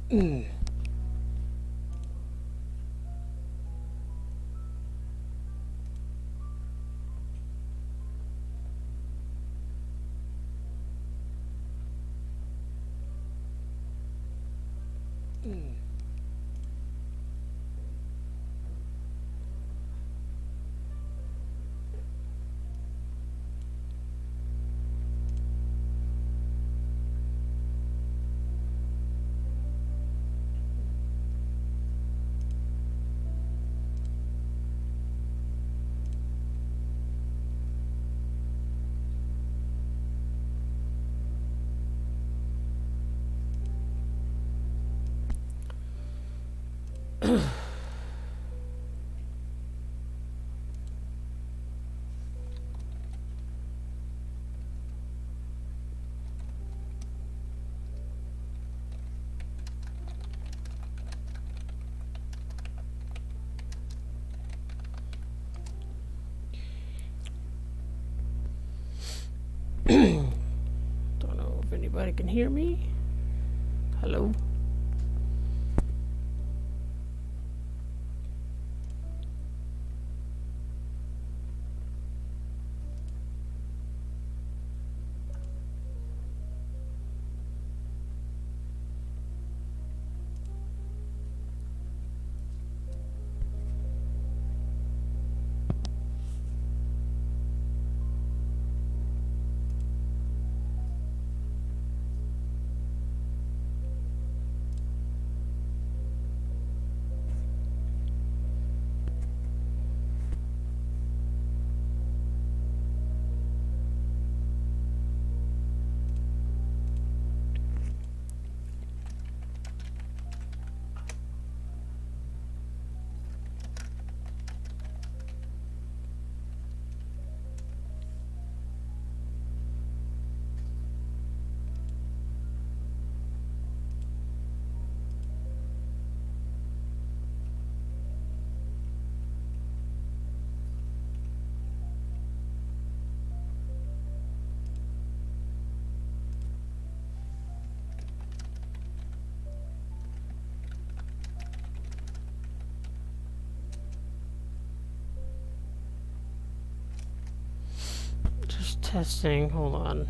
Don't know if anybody can hear me. Hello? Just testing. Hold on.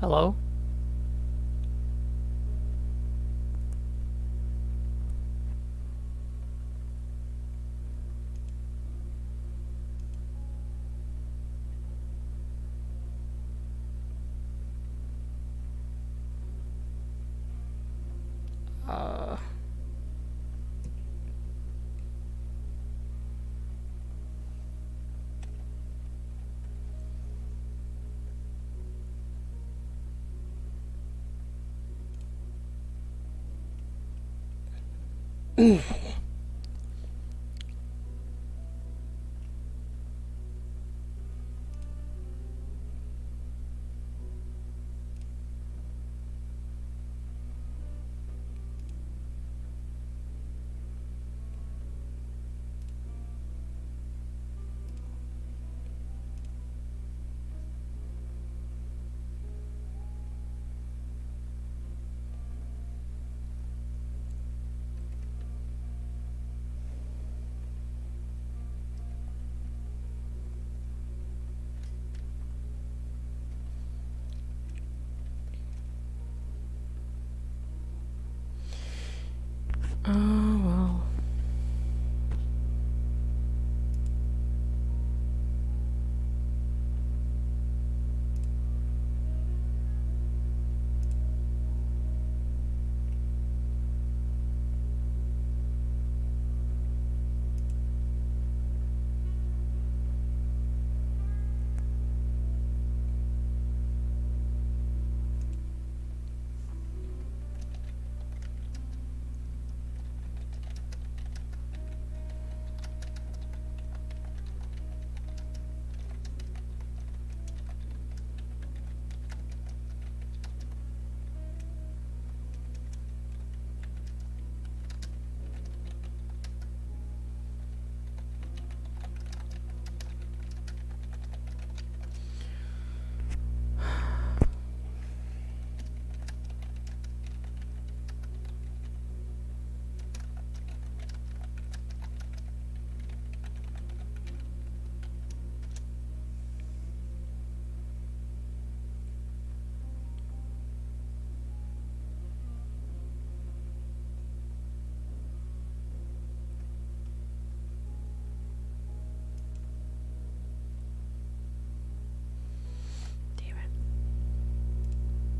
Hello? Uh...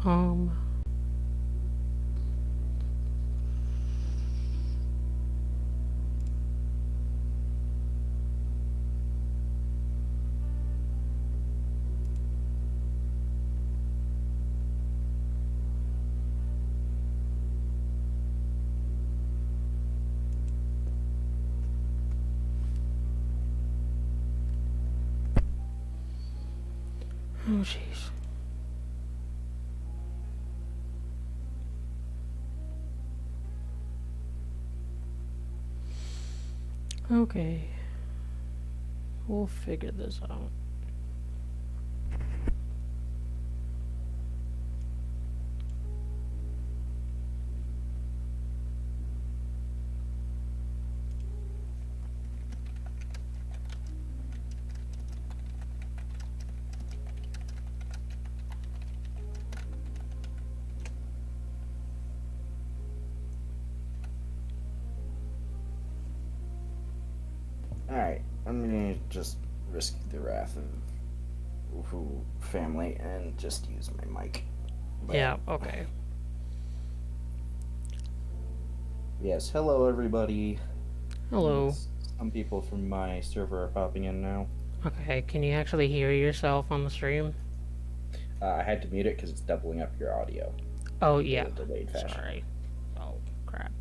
Um. Oh, jeez. Okay. We'll figure this out. Alright, I'm gonna just risk the wrath of family and just use my mic. But, yeah, okay. Yes, hello everybody. Hello. Some people from my server are popping in now. Okay, can you actually hear yourself on the stream? I had to mute it because it's doubling up your audio. Oh, yeah. Delayed fashion. Sorry. Oh, crap.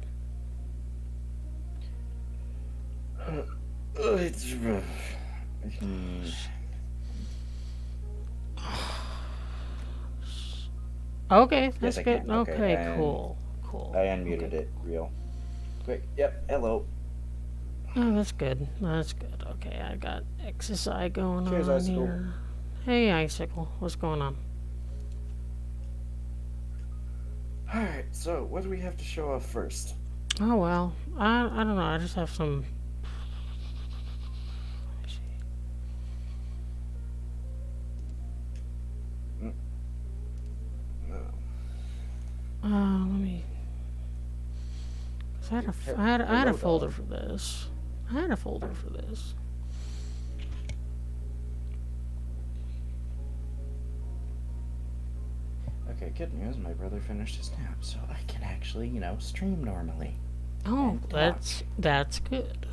It's rough. Okay, that's yes, good. Okay, cool. I unmuted it real quick. Yep, hello. Oh, that's good. That's good. Okay, I got XSI going Cheers, on Icicle. here. Hey, Icicle. What's going on? Alright, so what do we have to show off first? Oh, well, I don't know. I just have some... let me... I had a folder for this. Okay, good news. My brother finished his nap, so I can actually, stream normally. Oh, that's good.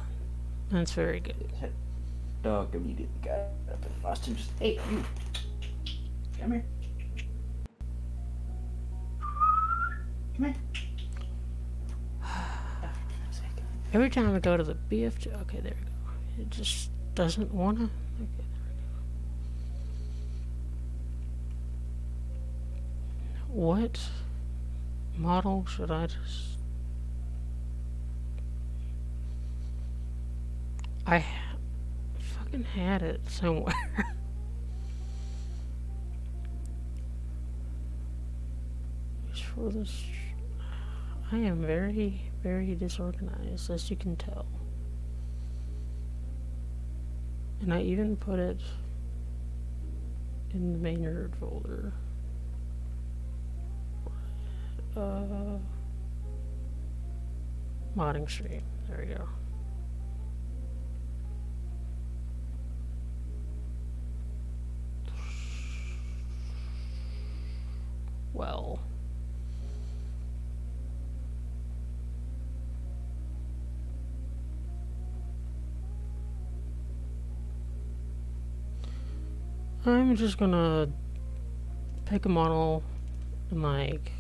That's very good. Dog immediately got up and lost him. Just, hey, you. Come here. Come here. Every time I go to the BFG... Okay, there we go. It just doesn't want to... Okay, there we go. What model should I just... I fucking had it somewhere. For this... I am very, very disorganized, as you can tell. And I even put it in the main nerd folder. Modding stream. There we go. Well... I'm just gonna pick a model and like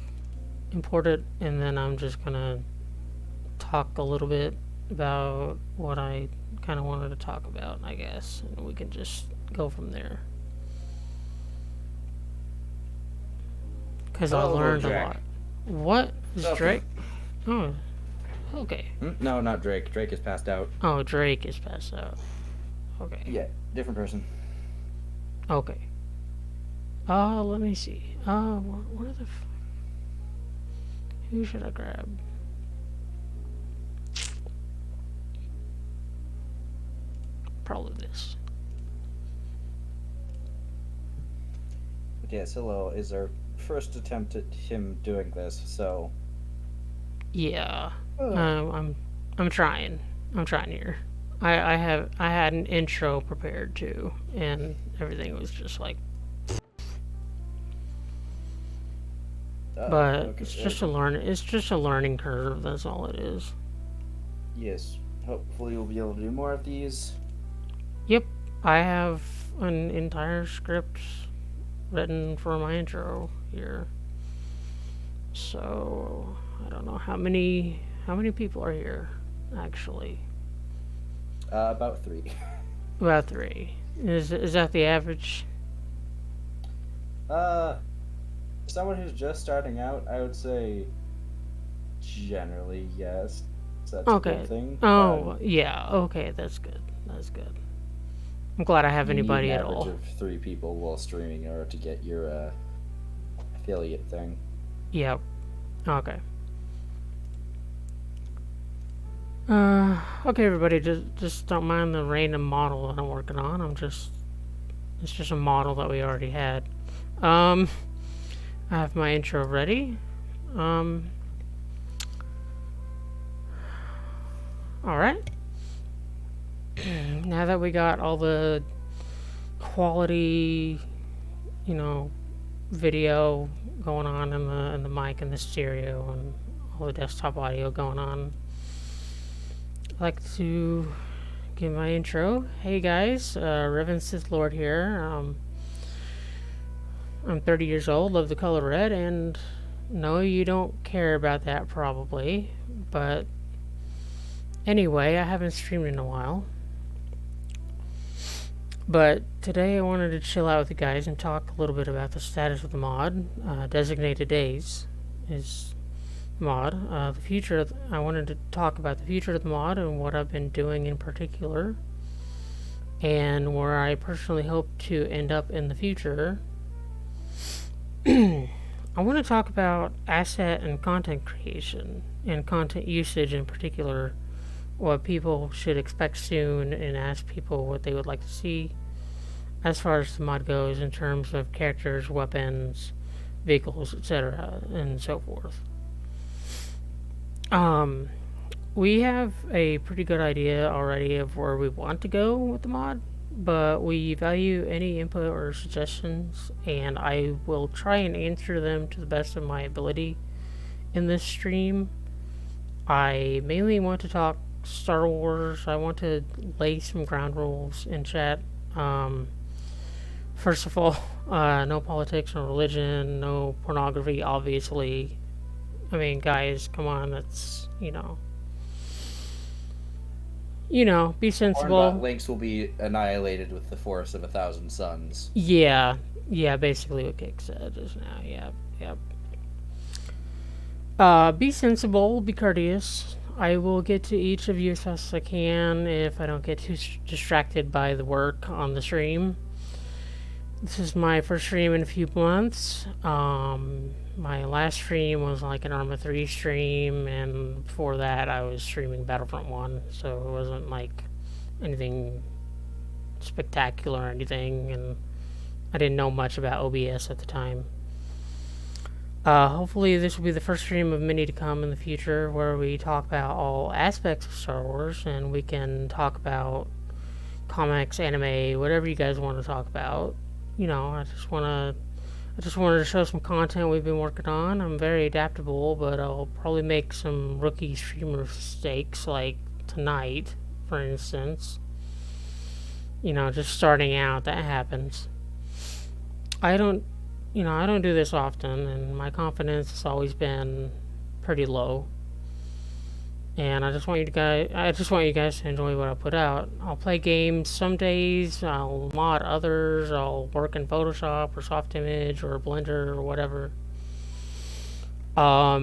import it, and then I'm just gonna talk a little bit about what I kind of wanted to talk about, I guess, and we can just go from there. Because I learned a lot. What? Is Drake? Oh, okay. No, not Drake. Drake is passed out. Oh, Drake is passed out. Okay. Yeah, different person. Okay. Let me see. Where the who should I grab? Probably this. But yes, hello is our first attempt at him doing this, so... Yeah. I'm trying. I'm trying here. I had an intro prepared too, and everything was just like... But Okay. it's just a learning curve. That's all it is. Yes. Hopefully, we'll be able to do more of these. Yep, I have an entire script written for my intro here. So I don't know how many people are here actually. About 3. About 3. Is that the average? uh, Someone who's just starting out, I would say generally yes. So that's a good Okay. thing. Oh yeah. Okay, that's good. That's good. I'm glad I have You need an anybody at average all. of 3 people while streaming in order to get your affiliate thing. Yep. Okay. Okay, everybody, just don't mind the random model that I'm working on. It's just a model that we already had. I have my intro ready. Um, all right. Now that we got all the quality, you know, video going on in the mic and the stereo and all the desktop audio going on, I'd like to give my intro. Hey guys, Revan Sith Lord here. I'm 30 years old, love the color red, and no, you don't care about that probably. But anyway, I haven't streamed in a while. But today I wanted to chill out with you guys and talk a little bit about the status of the mod. Designated Days is mod. The future. I wanted to talk about the future of the mod and what I've been doing in particular, and where I personally hope to end up in the future. I want to talk about asset and content creation and content usage in particular, what people should expect soon, and ask people what they would like to see as far as the mod goes in terms of characters, weapons, vehicles, etc., and so forth. We have a pretty good idea already of where we want to go with the mod, but we value any input or suggestions, and I will try and answer them to the best of my ability in this stream. I mainly want to talk Star Wars. I want to lay some ground rules in chat. First of all, no politics, no religion, no pornography, obviously. I mean, guys, come on, that's, be sensible. Hornbot links will be annihilated with the force of 1,000 suns. Yeah, basically what Kick said just now. Yep. Be sensible, be courteous. I will get to each of you as fast as I can if I don't get too distracted by the work on the stream. This is my first stream in a few months. My last stream was like an Arma 3 stream, and before that I was streaming Battlefront 1, so it wasn't like anything spectacular or anything, and I didn't know much about OBS at the time. Hopefully this will be the first stream of many to come in the future where we talk about all aspects of Star Wars, and we can talk about comics, anime, whatever you guys want to talk about. I just wanted to show some content we've been working on. I'm very adaptable, but I'll probably make some rookie streamer mistakes, like tonight, for instance. Just starting out, that happens. I don't do this often, and my confidence has always been pretty low. And I just want you guys to enjoy what I put out. I'll play games some days, I'll mod others, I'll work in Photoshop or Soft Image or Blender or whatever. I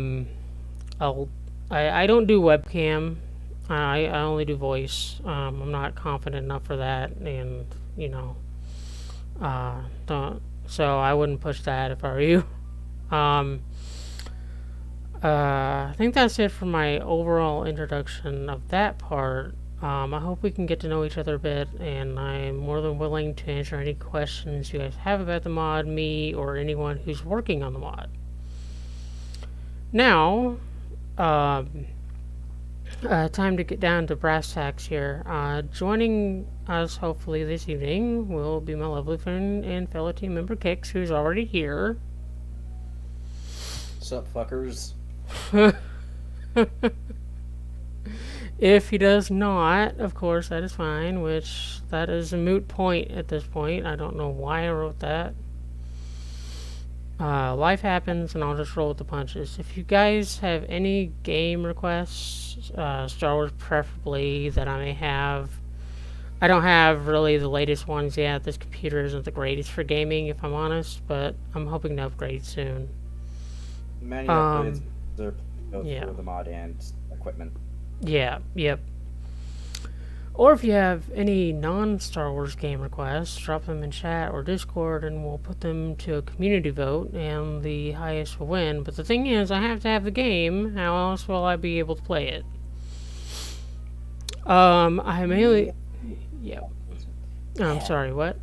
don't do webcam. I only do voice. I'm not confident enough for that, and don't. So I wouldn't push that if I were you. I think that's it for my overall introduction of that part. I hope we can get to know each other a bit, and I'm more than willing to answer any questions you guys have about the mod, me, or anyone who's working on the mod. Now, time to get down to brass tacks here. Joining us, hopefully, this evening will be my lovely friend and fellow team member Kix, who's already here. Sup, fuckers? If he does not, of course, that is fine, which that is a moot point at this point. I don't know why I wrote that. Life happens, and I'll just roll with the punches. If you guys have any game requests, Star Wars preferably, that I may have, I don't have really the latest ones yet. This computer isn't the greatest for gaming, if I'm honest, but I'm hoping to upgrade soon. Many upgrades are both yeah. for the mod and equipment. Yeah, yep. Or if you have any non-Star Wars game requests, drop them in chat or Discord, and we'll put them to a community vote, and the highest will win. But the thing is, I have to have the game. How else will I be able to play it? I mainly... Yeah. Oh, I'm sorry, what?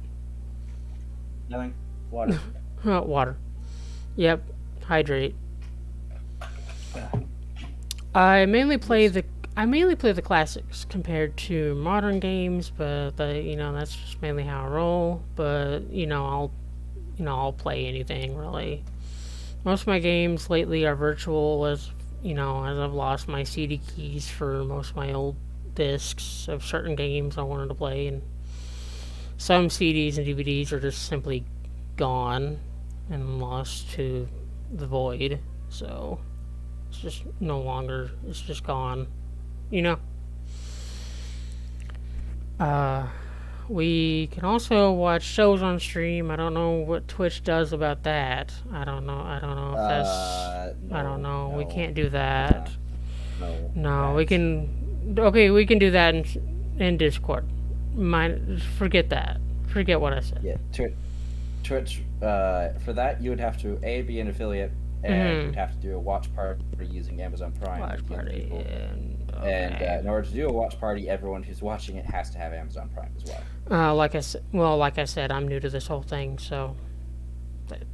Nothing. Water. Water. Yep. Hydrate. I mainly play the classics compared to modern games, but that's just mainly how I roll. But I'll play anything really. Most of my games lately are virtual, as I've lost my CD keys for most of my old discs of certain games I wanted to play, and some CDs and DVDs are just simply gone and lost to the void. So it's just no longer. It's just gone. We can also watch shows on stream. I don't know what Twitch does about that. I don't know if that's... No, I don't know. No, we can't do that. No. We can... Okay, we can do that in Discord. Forget that. Forget what I said. Yeah, Twitch, for that, you would have to, A, be an affiliate, and you'd have to do a watch party using Amazon Prime. Watch party, And in order to do a watch party, everyone who's watching it has to have Amazon Prime as well. Like I said, I'm new to this whole thing, so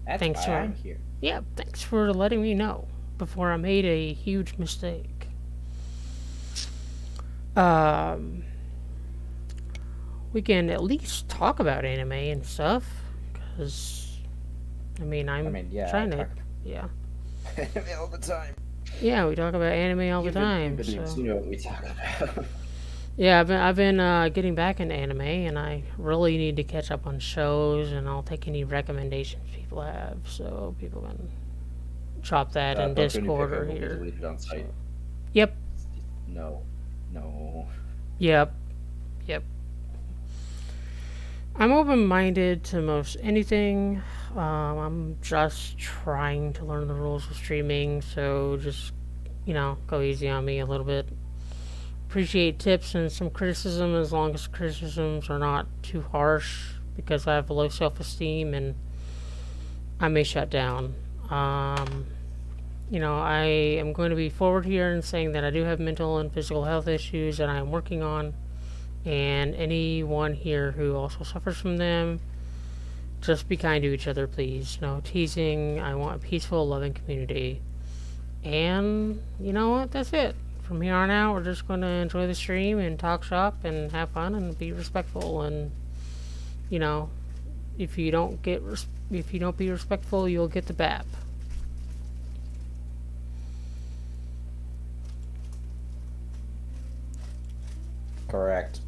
That's why I'm here. Yeah, thanks for letting me know before I made a huge mistake. We can at least talk about anime and stuff, because I'm trying to. Yeah. Anime all the time. Yeah, we talk about anime all the time. So. You know what we talk about. Yeah, I've been getting back into anime, and I really need to catch up on shows, and I'll take any recommendations people have, so people can drop that in Discord or here. On site. So. Yep. No. Yep. I'm open-minded to most anything. I'm just trying to learn the rules of streaming, so just, go easy on me a little bit. Appreciate tips and some criticism, as long as criticisms are not too harsh, because I have low self-esteem and I may shut down. I am going to be forward here in saying that I do have mental and physical health issues that I am working on, and anyone here who also suffers from them, just be kind to each other, please. No teasing. I want a peaceful, loving community. And you know what? That's it. From here on out, we're just going to enjoy the stream and talk shop and have fun and be respectful. And if you don't be respectful, you'll get the BAP. Correct.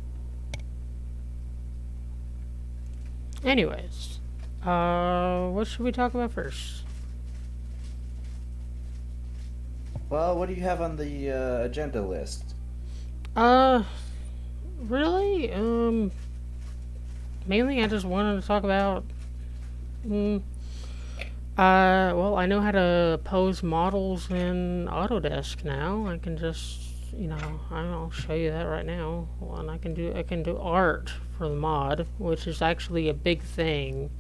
Anyways, what should we talk about first? Well, what do you have on the agenda list? Really? Mainly I just wanted to talk about... well, I know how to pose models in Autodesk now. I can just, I'll show you that right now. And I can do art for the mod, which is actually a big thing.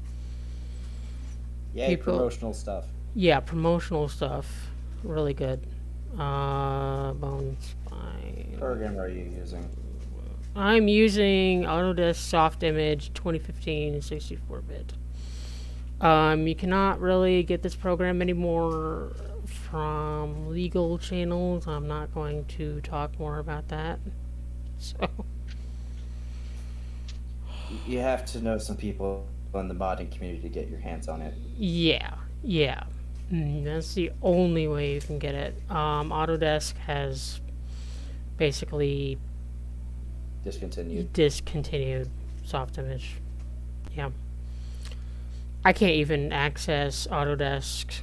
Yay, promotional stuff. Yeah, promotional stuff. Really good. Bone spine. What program are you using? I'm using Autodesk Soft Image 2015 64-bit. You cannot really get this program anymore from legal channels. I'm not going to talk more about that. So you have to know some people in the modding community to get your hands on it. Yeah. That's the only way you can get it. Autodesk has basically discontinued soft image. Yeah. I can't even access Autodesk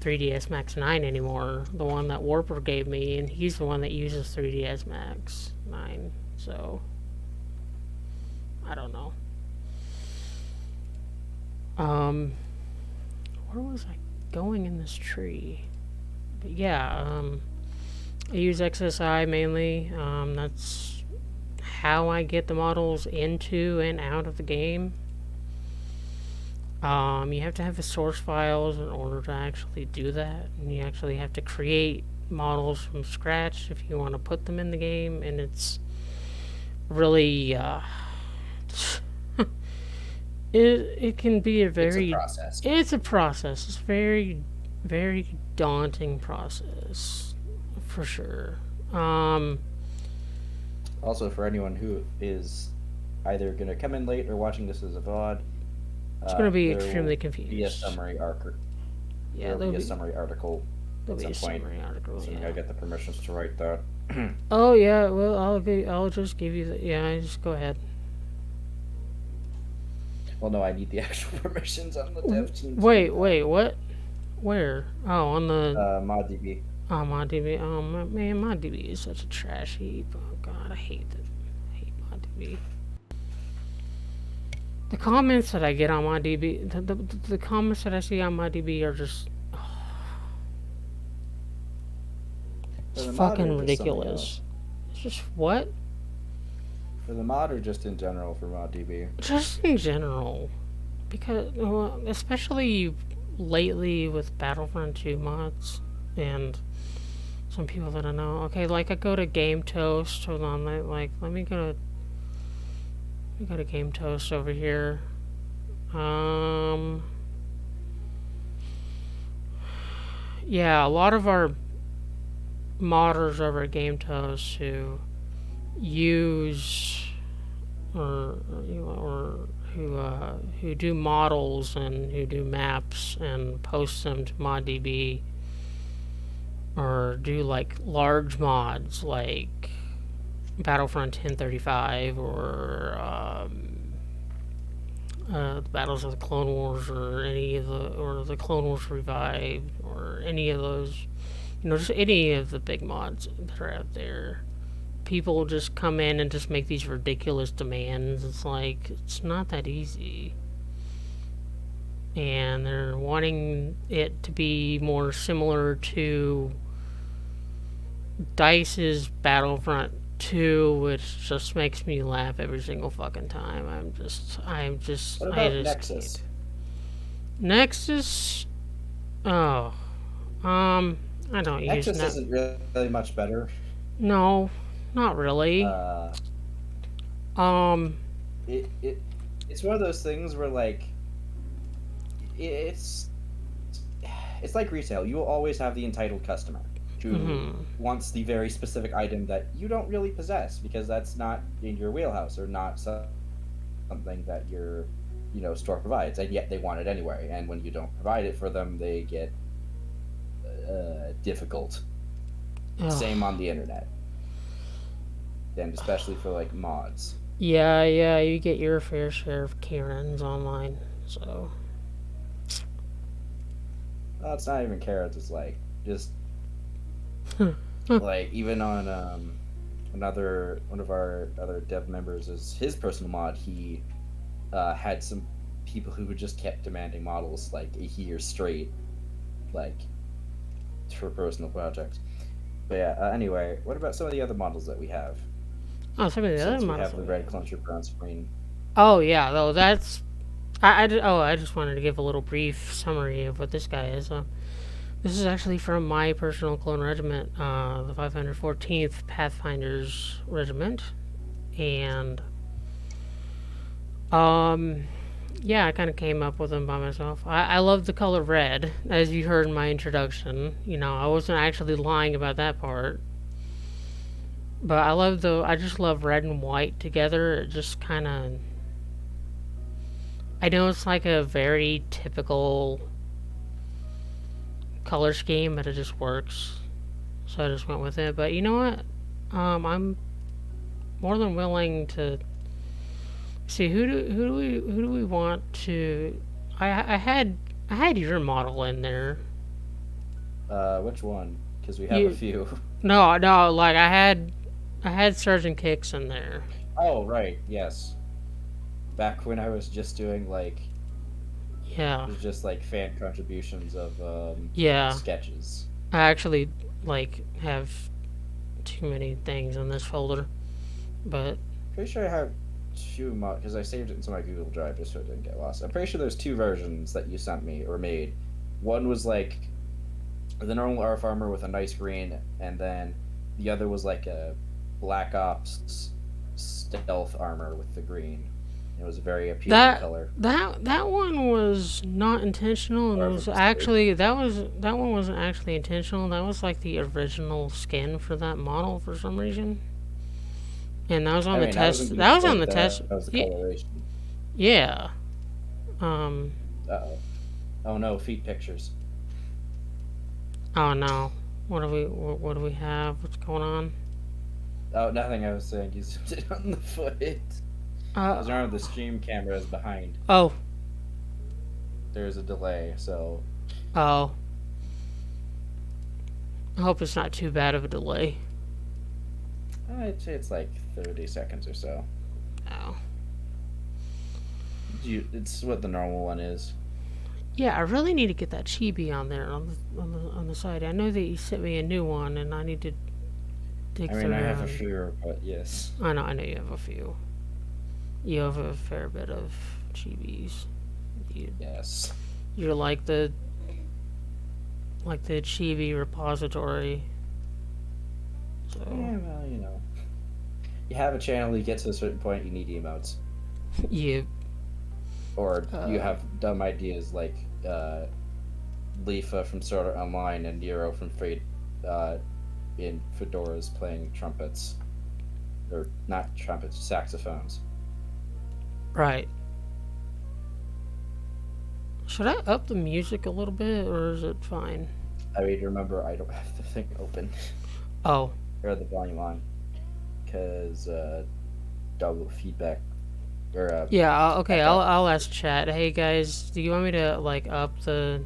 3ds Max 9 anymore. The one that Warper gave me, and he's the one that uses 3ds Max 9. So, I don't know. Where was I going in this tree? But yeah, I use XSI mainly. That's how I get the models into and out of the game. You have to have the source files in order to actually do that, and you actually have to create models from scratch if you want to put them in the game, and it's really it can be a very it's a process. It's very very daunting process for sure. Also, for anyone who is either going to come in late or watching this as a VOD, it's going to be extremely confused. Be a summary article. Yeah, there'll be a summary article at some point. So I get the permissions to write that. Oh yeah, well I'll just give you the just go ahead. Well, no, I need the actual permissions on the dev team. Wait, what? Where? Oh, on the ModDB. Oh, ModDB. Oh man, ModDB is such a trash heap. Oh god, I hate ModDB. The comments that I get on ModDB, the comments that I see on ModDB are just it's fucking ridiculous. It's just what? For the mod or just in general for ModDB? Just in general. Because, especially lately with Battlefront 2 mods and some people that I know. Okay, like I go to Game Toast. Hold on, let me go to Game Toast over here. Yeah, a lot of our modders over at Game Toast who use or who do models and who do maps and post them to ModDB or do like large mods like Battlefront 1035 or the Battles of the Clone Wars or the Clone Wars Revived or any of those, just any of the big mods that are out there. People just come in and just make these ridiculous demands. It's like, it's not that easy. And they're wanting it to be more similar to DICE's Battlefront 2, which just makes me laugh every single fucking time. What about Nexus? Can't. Nexus? Oh. I don't use Nexus isn't really much better. No, not really. It's one of those things where like it's like resale. You will always have the entitled customer who wants the very specific item that you don't really possess because that's not in your wheelhouse or not something that your store provides, and yet they want it anyway. And when you don't provide it for them, they get difficult. Ugh. Same on the internet, and especially for like mods. Yeah, you get your fair share of Karens online. So it's not even Karens. It's like just like even on one of our other dev members is his personal mod. He had some people who just kept demanding models like a year straight, like for personal projects. But yeah, anyway, what about some of the other models that we have? Oh, some of the other models. We have the red clone on screen. Oh yeah, though that's. I just wanted to give a little brief summary of what this guy is. This is actually from my personal clone regiment, the 514th Pathfinders Regiment, and yeah, I kind of came up with them by myself. I love the color red, as you heard in my introduction. I wasn't actually lying about that part. But I just love red and white together. It just kind of, I know it's like a very typical color scheme, but it just works. So I just went with it. But you know what? I'm more than willing to see who do we want to. I had your model in there. Which one? Because we have a You few. no like I had Sergeant Kicks in there. Oh, right. Yes. Back when I was just doing like it Yeah, was just like fan contributions of yeah. sketches. I actually like have too many things in this folder, but Pretty sure I have two mod because I saved it into my Google Drive just so it didn't get lost. I'm pretty sure there's two versions that you sent me or made. One was like the normal ARF armor with a nice green, and then the other was like a Black Ops stealth armor with the green. It was a very appealing color. that one was not intentional, and Or it if it was was good. actually that one wasn't actually intentional. That was like the original skin for that model for some reason, and that was on I the mean, I test. wasn't gonna That was say on the test. that was the coloration. Yeah. Um. Uh-oh. Oh no, feet pictures. Oh no. What do we have? What's going on? Oh, nothing. I was saying you zoomed in on the foot. Uh. Because remember, the stream camera is behind. Oh. There's a delay, so Oh. I hope it's not too bad of a delay. I'd say it's like 30 seconds or so. Oh. It's what the normal one is. Yeah, I really need to get that chibi on there on the side. I know that you sent me a new one, and I need to dig I mean, through. I have a few, but yes. I know you have a few. You have a fair bit of chibis. Yes. You're like the chibi repository. So Yeah, well, you have a channel, you get to a certain point, you need emotes. you Or you have dumb ideas like Leafa from Sword Art Online and Nero from Fate in fedoras playing trumpets. Or not trumpets, saxophones. right. Should I up the music a little bit, or is it fine? I mean, remember, I don't have the thing open. Oh, Or the volume on. Because double feedback. Or, yeah. Okay, echo. I'll ask chat. Hey guys, do you want me to like up the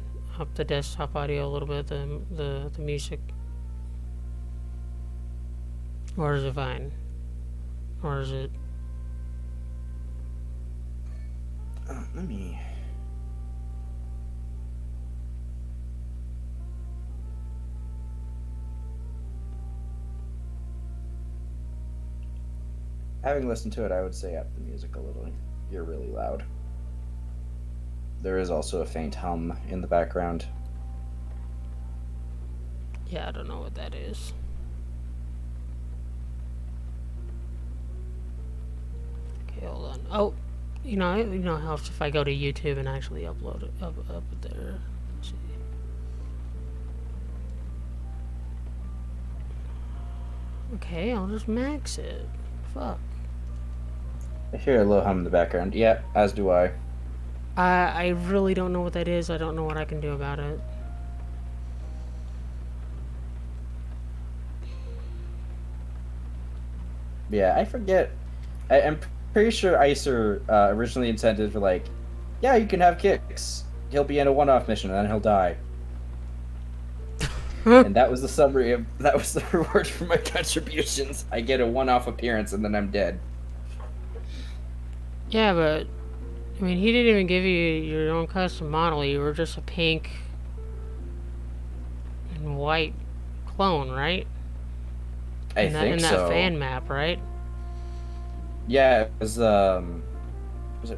desktop audio a little bit, the music, or is it fine, or is it? Let me. Having listened to it, I would say up the music a little. You're really loud. There is also a faint hum in the background. Yeah, I don't know what that is. Okay, hold on. Oh, you know it helps if I go to YouTube and actually upload it up there. Let's see. Okay, I'll just max it. Fuck. I hear a little hum in the background. Yeah, as do I. I really don't know what that is. I don't know what I can do about it. Yeah, I forget. I'm pretty sure Icer originally intended for like, yeah, you can have kicks. He'll be in a one-off mission and then he'll die. And that was the summary of that was the reward for my contributions. I get a one-off appearance and then I'm dead. Yeah, but I mean, he didn't even give you your own custom model. You were just a pink and white clone, right? I think in so. that fan map, right? Yeah, it was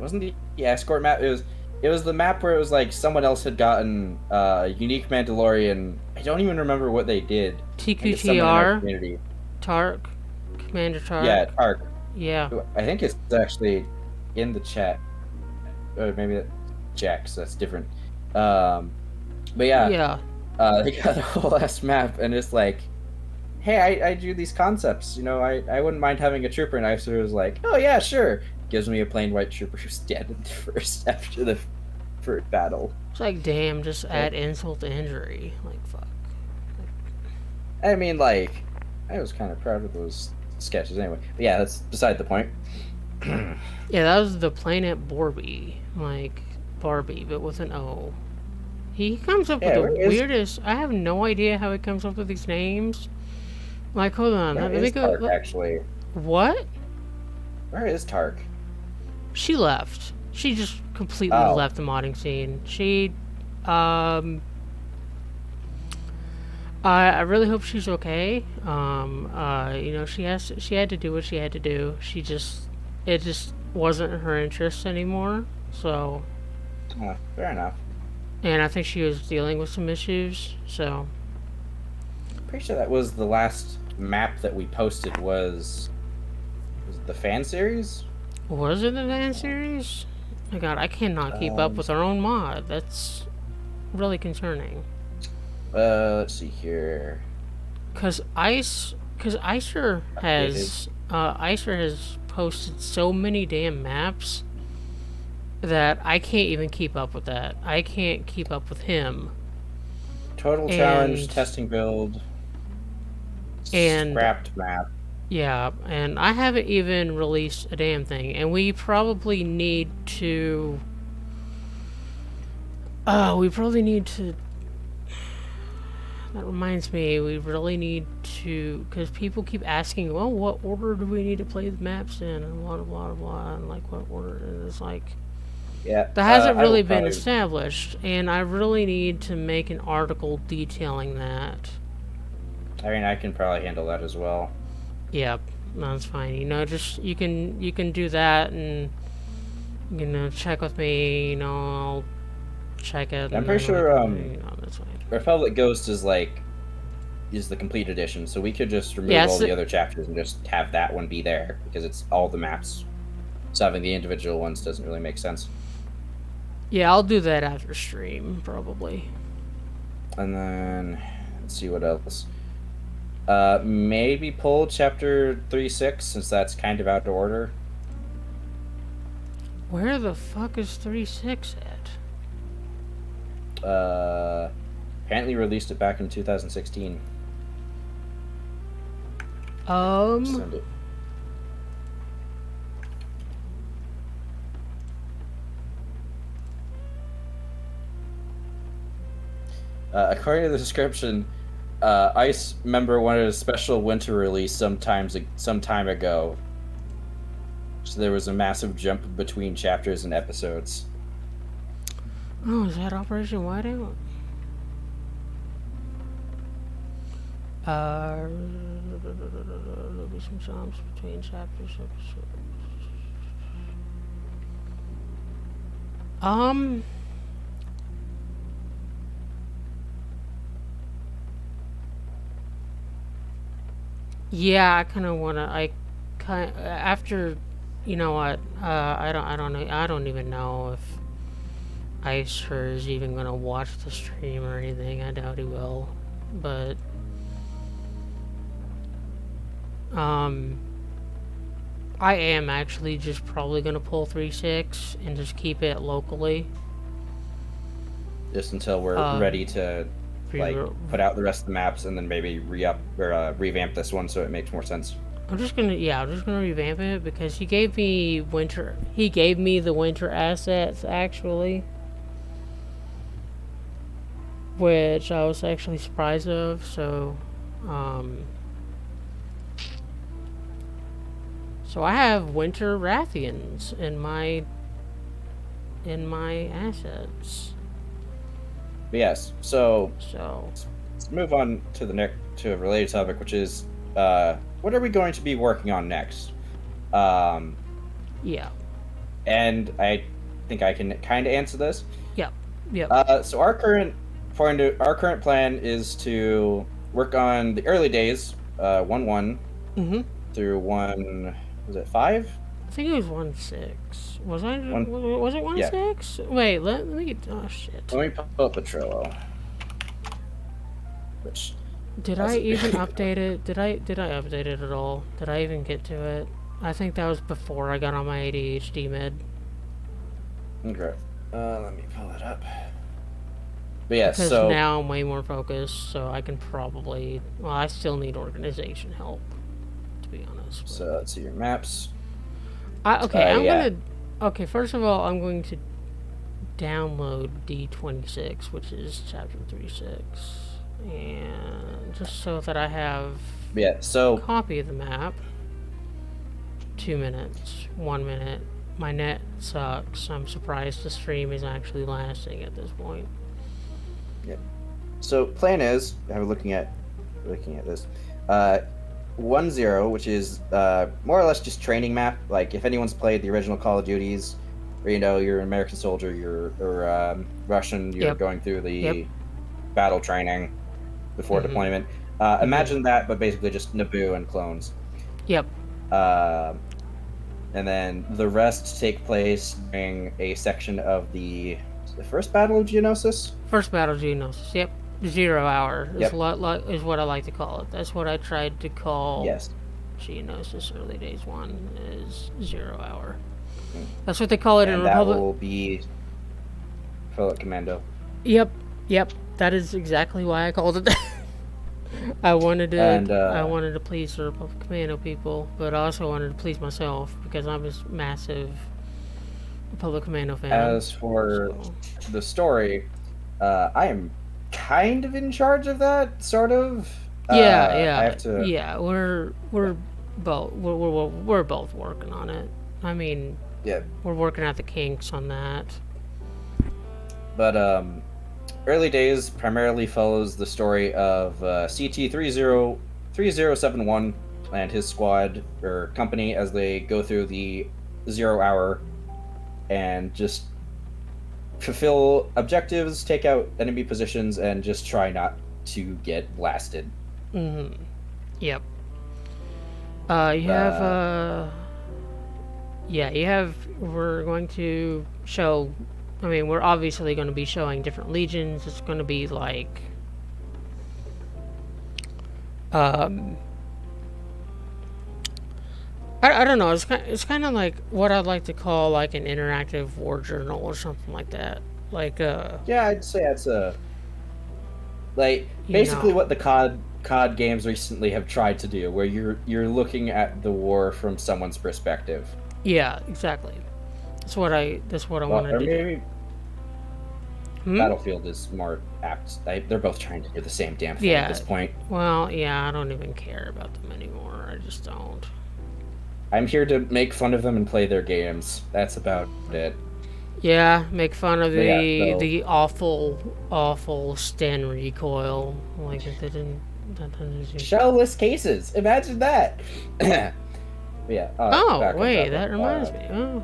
wasn't the escort map? It was the map where it was like someone else had gotten a unique Mandalorian. I don't even remember what they did. I think it's someone in our community. Tark, Commander Tark. Yeah, Tark. Yeah. I think it's actually in the chat, or maybe that Jack. So that's different. But yeah. Yeah. They got a whole ass map, and it's like, hey, I drew these concepts. I wouldn't mind having a trooper. And Icer was like, oh yeah, sure. gives me a plain white trooper who's dead in the first after the first battle. It's like, damn, just add insult to injury. Like, fuck. I mean, like, I was kind of proud of those sketches anyway. But yeah, that's beside the point. Yeah, that was the planet Borby. Like, Barbie, but with an O. He comes up with the weirdest... I have no idea how he comes up with these names. Like, hold on. Where is Tark, actually? What? Where is Tark? She left. She just completely left the modding scene. She, I really hope she's okay. You know, she had to do what she had to do. It just wasn't her interest anymore. So. Fair enough. And I think she was dealing with some issues. So. Pretty sure that was the last map that we posted. Was it the fan series? Was it the fan series? Oh my God, I cannot keep up with our own mod. That's really concerning. Let's see here. Cause Icer has posted so many damn maps that I can't even keep up with that. I can't keep up with him. Total challenge, testing build, and scrapped map. Yeah, and I haven't even released a damn thing, and we probably need to... That reminds me, we really need to... Because people keep asking, well, what order do we need to play the maps in, and blah, blah, blah, and like, what order? And it's like... Yeah. That hasn't really been established, and I really need to make an article detailing that. I mean, I can probably handle that as well. Yeah, that's fine. You know, just you can do that, and you know, check with me. You know, I'll check it. I'm pretty sure you know, that's fine. Republic Ghost is the complete edition, so we could just remove all the other chapters and just have that one be there because it's all the maps. So having the individual ones doesn't really make sense. Yeah, I'll do that after stream probably. And then let's see what else. Maybe pull chapter 3.6 since that's kind of out of order. Where the fuck is 3.6 at? Apparently released it back in 2016. Send it. According to the description, Ice member wanted a special winter release some time ago. So there was a massive jump between chapters and episodes. Oh, is that Operation Whiteout? There'll be some jumps between chapters. Yeah, I kind of wanna. After, you know what? I don't know. I don't even know if Icer is even gonna watch the stream or anything. I doubt he will. But I am actually just probably gonna pull 3.6 and just keep it locally. Just until we're ready to put out the rest of the maps and then maybe revamp this one so it makes more sense. I'm just gonna revamp it because he gave me the winter assets actually, which I was actually surprised of. So I have winter Rathians in my assets. But yes, so let's move on to a related topic, which is what are we going to be working on next? Yeah. And I think I can kind of answer this. Yep. So our current plan is to work on the early days, 1.1 through 1. Was it 5? I think it was 1.6. Was it 1.6? Yeah. Wait, let me get. Oh shit. Let me pull up the Trello. Did I even update it? Did I update it at all? Did I even get to it? I think that was before I got on my ADHD med. Okay. Let me pull it up. But yeah, Because so now I'm way more focused, so I can probably... Well, I still need organization help, to be honest. But... So let's see your maps. Okay, Okay, first of all, I'm going to download D26, which is chapter 36. And just so that I have a copy of the map. 2 minutes, 1 minute. My net sucks. I'm surprised the stream is actually lasting at this point. Yep. So plan is, I'm looking at this. 1-0, which is more or less just training map. Like if anyone's played the original Call of Duties, where you're an American soldier, you're Russian, you're going through the battle training before deployment. Imagine that, but basically just Naboo and clones. Yep. And then the rest take place during a section of the first Battle of Geonosis. First Battle of Geonosis. Yep. 0 hour is is what I like to call it. That's what I tried to call. Yes. Geonosis Early Days 1 is 0 hour. That's what they call it in Republic. That will be Philip Commando. Yep. That is exactly why I called it that. I wanted to please the Republic Commando people, but I also wanted to please myself because I'm a massive Republic Commando fan. As for the story, I am kind of in charge of that, sort of. Yeah. I have to... Yeah, we're both working on it. I mean, we're working out the kinks on that. But Early Days primarily follows the story of CT-3071 and his squad or company as they go through the 0 hour and just fulfill objectives, take out enemy positions, and just try not to get blasted. Yep. We're going to show... I mean, we're obviously going to be showing different legions. It's going to be like... I don't know. It's kind of like what I'd like to call like an interactive war journal or something like that. Like yeah, I'd say that's basically what the COD games recently have tried to do, where you're looking at the war from someone's perspective. Yeah, exactly. That's what I wanted to do. Battlefield is more apt. They're both trying to do the same damn thing at this point. Well, yeah, I don't even care about them anymore. I just don't. I'm here to make fun of them and play their games. That's about it. Yeah, make fun of the awful Sten recoil. Like it didn't. Shellless cases. Imagine that. Yeah. Wait, that reminds me.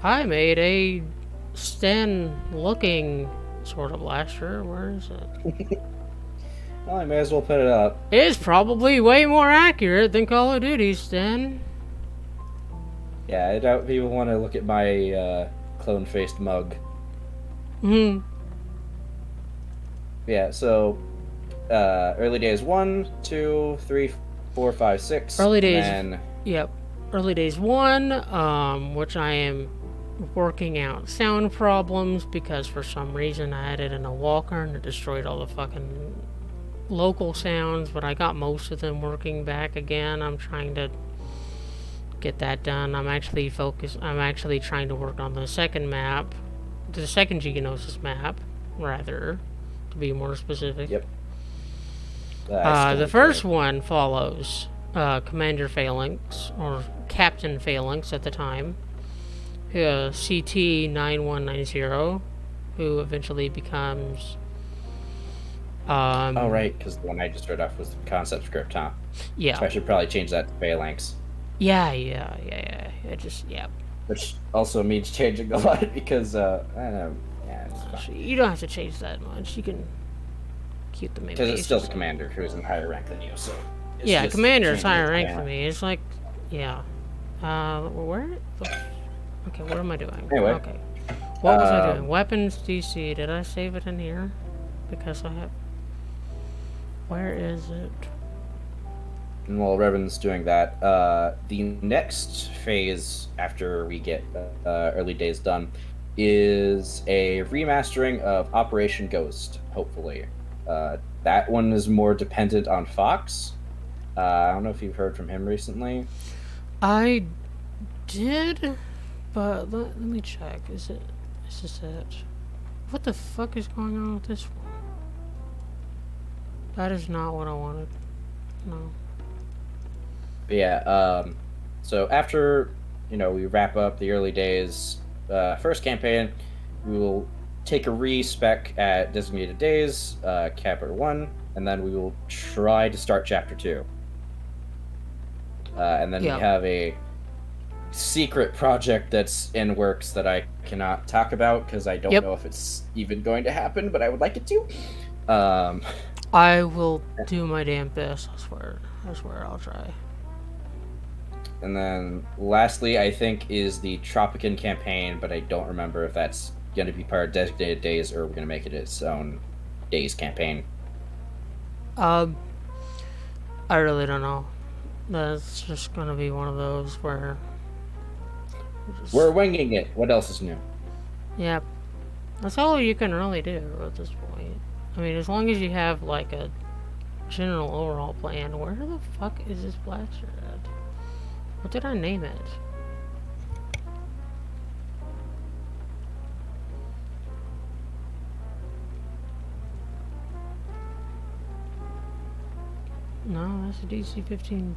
I made a Sten-looking sort of blaster. Where is it? Well, I may as well put it up. It's probably way more accurate than Call of Duty Sten. Yeah, I doubt people want to look at my clone-faced mug. Yeah, so Early Days 1, 2, 3, 4, 5, 6. Early Days. Yep. Early Days 1, which I am working out sound problems because for some reason I had it in a walker and it destroyed all the fucking local sounds, but I got most of them working back again. I'm trying to get that done. I'm actually trying to work on the second map, the second Geonosis map, rather, to be more specific. Yep. The first one follows Commander Phalanx, or Captain Phalanx at the time, CT-9190, who eventually becomes... oh, right, because the one I just read off was the concept script, huh? Yeah. So I should probably change that to Phalanx. Yeah. Which also means changing a lot because, I don't know, it's fine. You don't have to change that much. You can keep the main base. Because it's still the commander who's in higher rank than you, so... Yeah, commander's higher rank than me. It's like, yeah. Okay, what am I doing? Anyway. Okay. What was I doing? Weapons DC. Did I save it in here? Because I have... Where is it? And while Revan's doing that, the next phase after we get early days done is a remastering of Operation Ghost. Hopefully, that one is more dependent on Fox. I don't know if you've heard from him recently. I did, but let me check. Is this it? What the fuck is going on with this one? That is not what I wanted. No. But yeah, so after we wrap up the early days first campaign, we will take a respec at designated days, chapter 1, and then we will try to start chapter 2. And then we have a secret project that's in works that I cannot talk about because I don't know if it's even going to happen, but I would like it to. I will do my damn best. I swear I'll try. And then lastly, I think, is the Tropican campaign, but I don't remember if that's going to be part of designated days or we're going to make it its own days campaign. I really don't know. That's just going to be one of those where we're winging it. What else is new? Yeah, that's all you can really do at this point. I mean, as long as you have like a general overall plan. Where the fuck is this blaster at? What did I name it? No, that's a DC-15S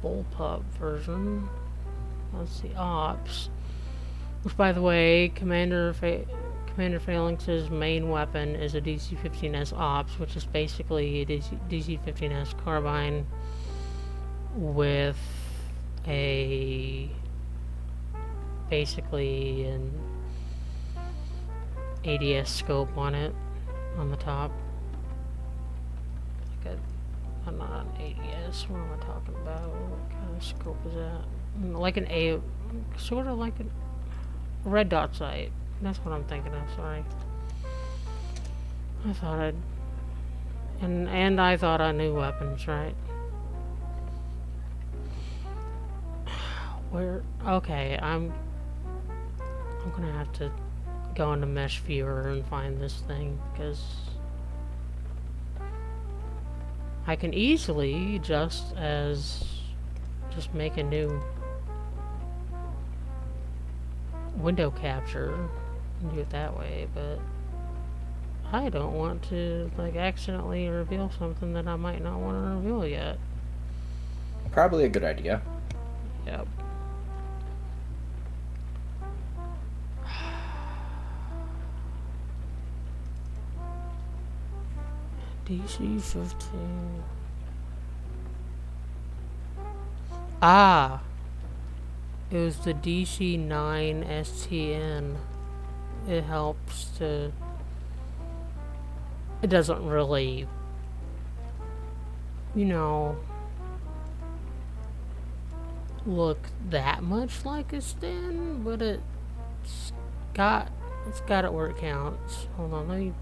bullpup version. Let's see, Ops. Which, by the way, Commander Phalanx's main weapon is a DC-15S Ops, which is basically a DC-15S carbine with basically an ADS scope on it, on the top. I'm not an ADS, what am I talking about? What kind of scope is that? Like an sort of like a red dot sight. That's what I'm thinking of, sorry. I thought and I thought I knew weapons, right? Okay, I'm gonna have to go into Mesh Viewer and find this thing, because I can easily just make a new window capture and do it that way, but I don't want to like accidentally reveal something that I might not want to reveal yet. Probably a good idea. Yep. DC-15. Ah! It was the DC-9 STN. It helps to... It doesn't really... look that much like a Sten, but it's got it where it counts. Hold on, let me...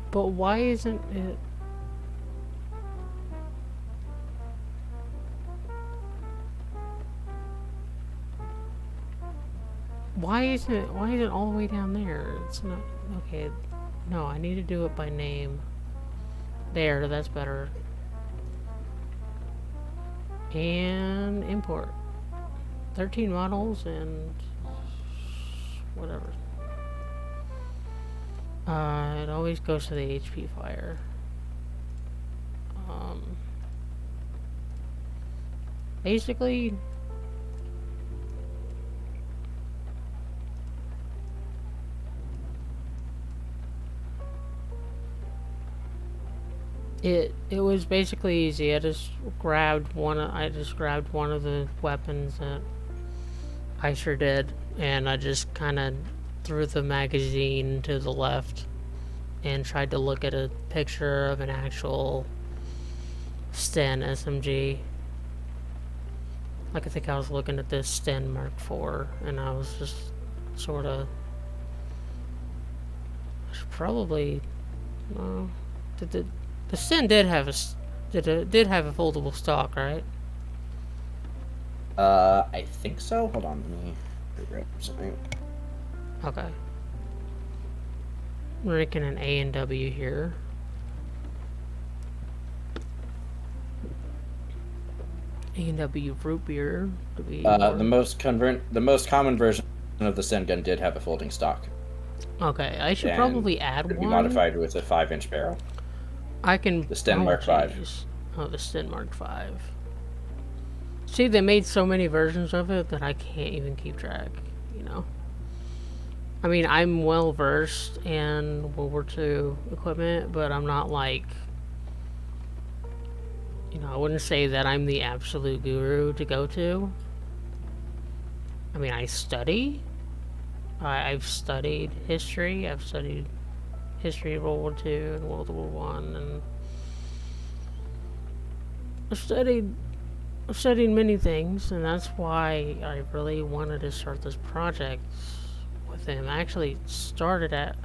But why isn't it... Why isn't it all the way down there? It's not... Okay, no, I need to do it by name. There, that's better. And import. 13 models and... whatever. It always goes to the HP fire. Basically, it was basically easy. I just grabbed one of the weapons that I sure did, and I just kind of threw the magazine to the left and tried to look at a picture of an actual Sten SMG. Like, I think I was looking at this Sten Mark IV, and I was just sort of... I should probably No. Did the Sten did have did have a foldable stock, right? I think so. Hold on, let me grab something. Okay. We're making an A and W here. A and W root beer. The most common version of the Sten gun did have a folding stock. Okay, I should And probably add could one. be modified with a 5-inch barrel. I can. The Sten Mark V. Oh, the Sten Mark V. See, they made so many versions of it that I can't even keep track. You know. I mean, I'm well versed in World War II equipment, but I'm not like. You know, I wouldn't say that I'm the absolute guru to go to. I mean, I study. I've studied history. I've studied history of World War II and World War One, and I've studied many things, and that's why I really wanted to start this project with him. I actually started at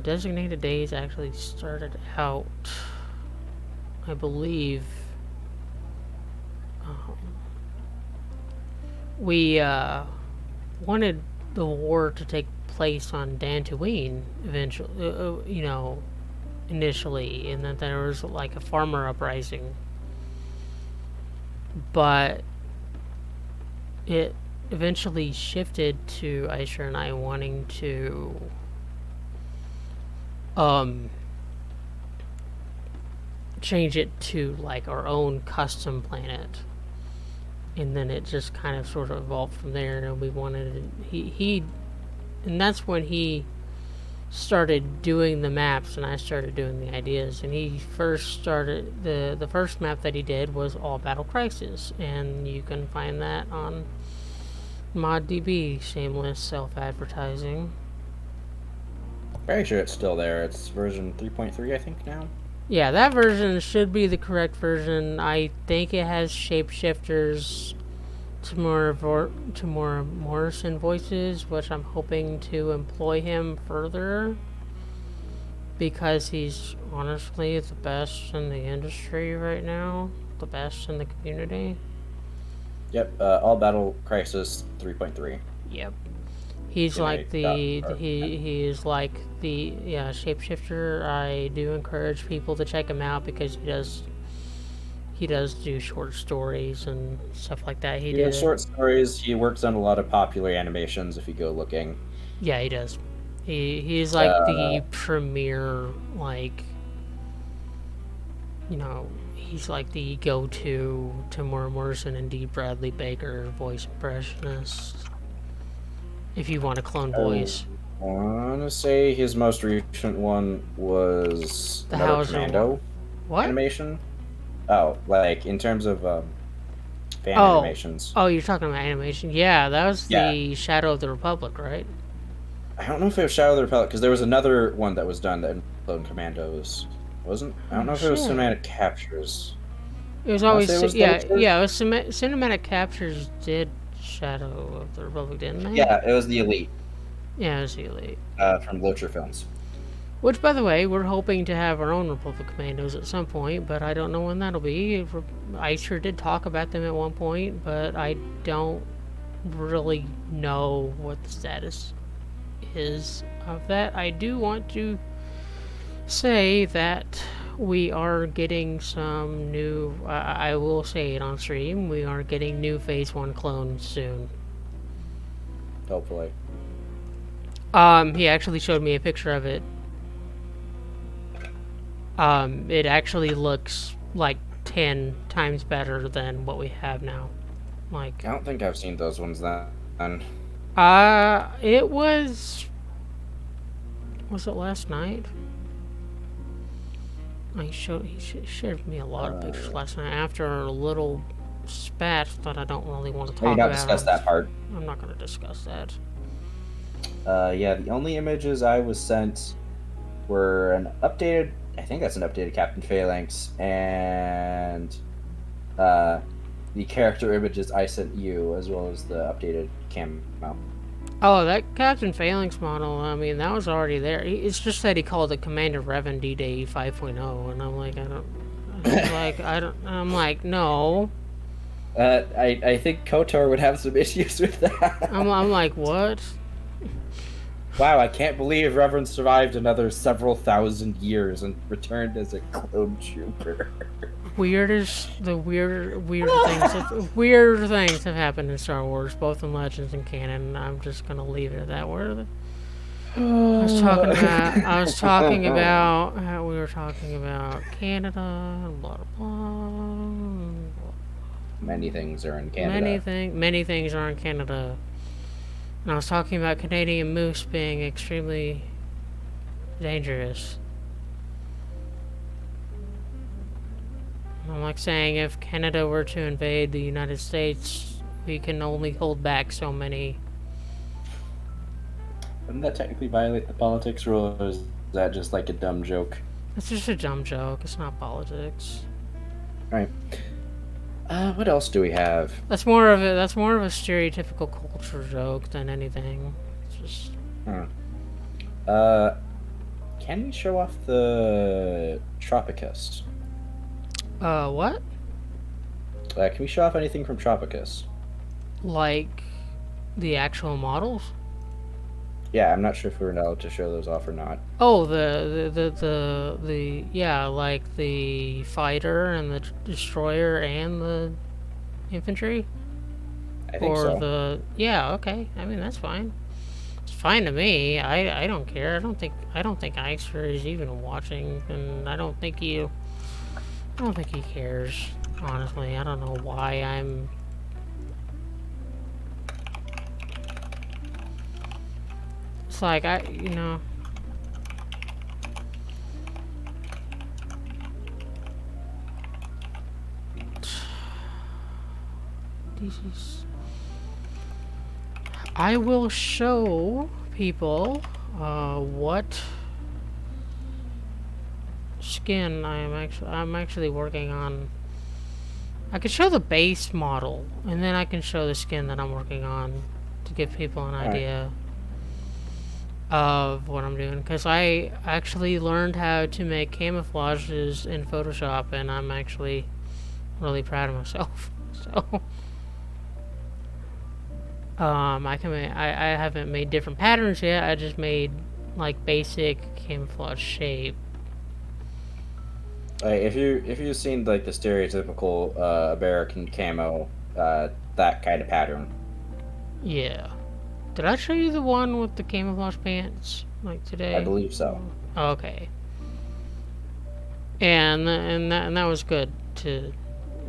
Designated Days. Actually started out, I believe. We wanted the war to take place on Dantooine eventually, you know, initially, and that there was like a farmer uprising. But it eventually shifted to Aisha and I wanting to change it to like our own custom planet. And then it just kind of sort of evolved from there, and we wanted he and that's when he started doing the maps and I started doing the ideas. And he first started the first map that he did was All Battle Crisis, and you can find that on ModDB. Shameless self-advertising. Very sure it's still there. It's version 3.3, I think, now. Yeah, that version should be the correct version. I think it has shapeshifters to more Morrison voices, which I'm hoping to employ him further, because he's honestly the best in the industry right now, the best in the community. Yep, All Battle Crisis 3.3. Yep. He's like he is like the shapeshifter. I do encourage people to check him out because he does do short stories and stuff like that. He does short stories. He works on a lot of popular animations if you go looking. Yeah, he does. He's like the premier, like, you know, he's like the go-to Timur Morrison and D. Bradley Baker voice impressionist. If you want a clone voice. I want to say his most recent one was The another Commando animation. Oh, like in terms of fan animations. Oh, you're talking about animation. Yeah, that was the Shadow of the Republic, right? I don't know if it was Shadow of the Republic, because there was another one that was done that included Commandos. Wasn't? I don't know if it was Cinematic Captures. It was always it was Cinematic Captures did Shadow of the Republic, didn't they? Yeah, it was the Elite. Yeah, it was the Elite. From Locher Films. Which, by the way, we're hoping to have our own Republic Commandos at some point, but I don't know when that'll be. I sure did talk about them at one point, but I don't really know what the status is of that. I do want to say that we are getting some new, I will say it on stream, we are getting new Phase 1 clones soon. Hopefully. He actually showed me a picture of it. It actually looks like 10 times better than what we have now. Like, I don't think I've seen those ones then. It was it last night? He shared me a lot of pictures last night after a little spat that I don't really want to talk about. Discuss that part. I'm not going to discuss that. Yeah, the only images I was sent were an updated, I think that's an updated Captain Phalanx, and the character images I sent you, as well as the updated camo. Oh, that Captain Phalanx model, I mean, that was already there. It's just that he called it Commander Revan D-Day 5.0, and I'm like, I don't... He's like, I don't... I'm like, no. I think KOTOR would have some issues with that. I'm like, what? Wow, I can't believe Reverend survived another several thousand years and returned as a clone trooper. Weird things have happened in Star Wars, both in Legends and canon. I'm just gonna leave it at that. I was talking about how we were talking about Canada and blah blah blah. Many things are in Canada. Many things are in Canada. And I was talking about Canadian moose being extremely dangerous. I'm like saying if Canada were to invade the United States, we can only hold back so many. Wouldn't that technically violate the politics rule, or is that just like a dumb joke? It's just a dumb joke. It's not politics. Right. What else do we have? That's more of a stereotypical culture joke than anything. It's just. Can we show off the Tropikus? What? Can we show off anything from Tropikus? Like the actual models? Yeah, I'm not sure if we're allowed to show those off or not. Oh, yeah, like the fighter and the destroyer and the infantry? I think so. Yeah, okay. I mean, that's fine. It's fine to me. I don't care. I don't think Ixer is even watching, and I don't think he cares. Honestly, I don't know why I'm. It's like I will show people what skin I'm actually working on. I could show the base model, and then I can show the skin that I'm working on to give people an idea of what I'm doing. Because I actually learned how to make camouflages in Photoshop, and I'm actually really proud of myself. So, I haven't made different patterns yet. I just made like basic camouflage shape. If you've seen like the stereotypical American camo, that kind of pattern. Yeah. Did I show you the one with the camouflage pants like today? I believe so. Okay. And that was good too.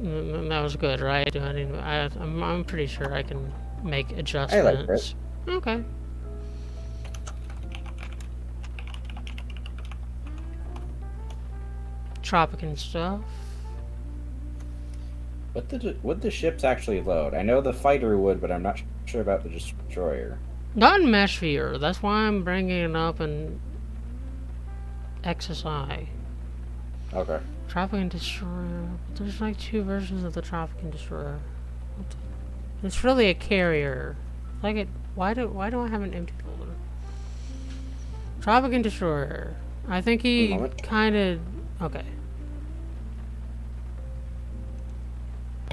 That was good, right? I'm pretty sure I can make adjustments. I like it. Okay. Tropican stuff. Would the ships actually load? I know the fighter would, but I'm not sure about the destroyer. Not in Meshsphere. That's why I'm bringing it up in XSI. Okay. Tropican Destroyer. There's like two versions of the Tropican Destroyer. It's really a carrier. Like it. Why do I have an empty folder? Tropican Destroyer. I think he kind of. Okay.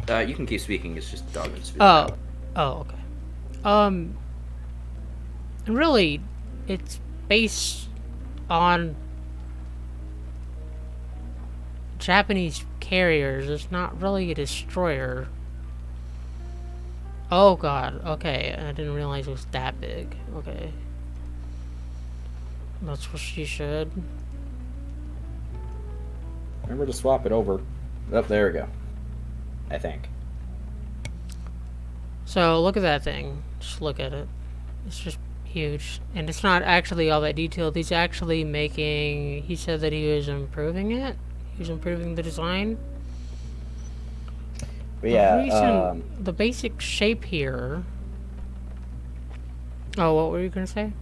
You can keep speaking. It's just dog speaking. Oh, okay. Really, it's based on Japanese carriers. It's not really a destroyer. Oh god, okay. I didn't realize it was that big. Okay. That's what she should. Remember to swap it over. Oh, there we go. I think. So, look at that thing. Just look at it. It's just huge. And it's not actually all that detailed. He's actually making... He said that he was improving it. He was improving the design. But yeah, the basic shape here... Oh, what were you going to say?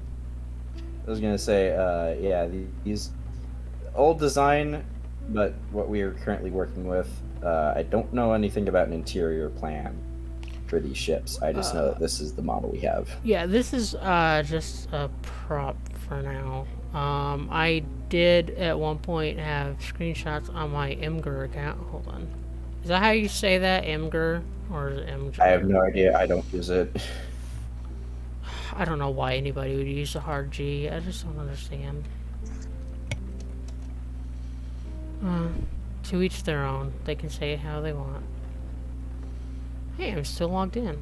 I was going to say, yeah, these old design, but what we are currently working with, I don't know anything about an interior plan. for these ships. I just know that this is the model we have. Yeah, this is just a prop for now. I did at one point have screenshots on my Imgur account. Hold on. Is that how you say that? Imgur? Or is it Imgur? I have no idea. I don't use it. I don't know why anybody would use the hard G. I just don't understand. To each their own. They can say it how they want. Hey, I'm still logged in.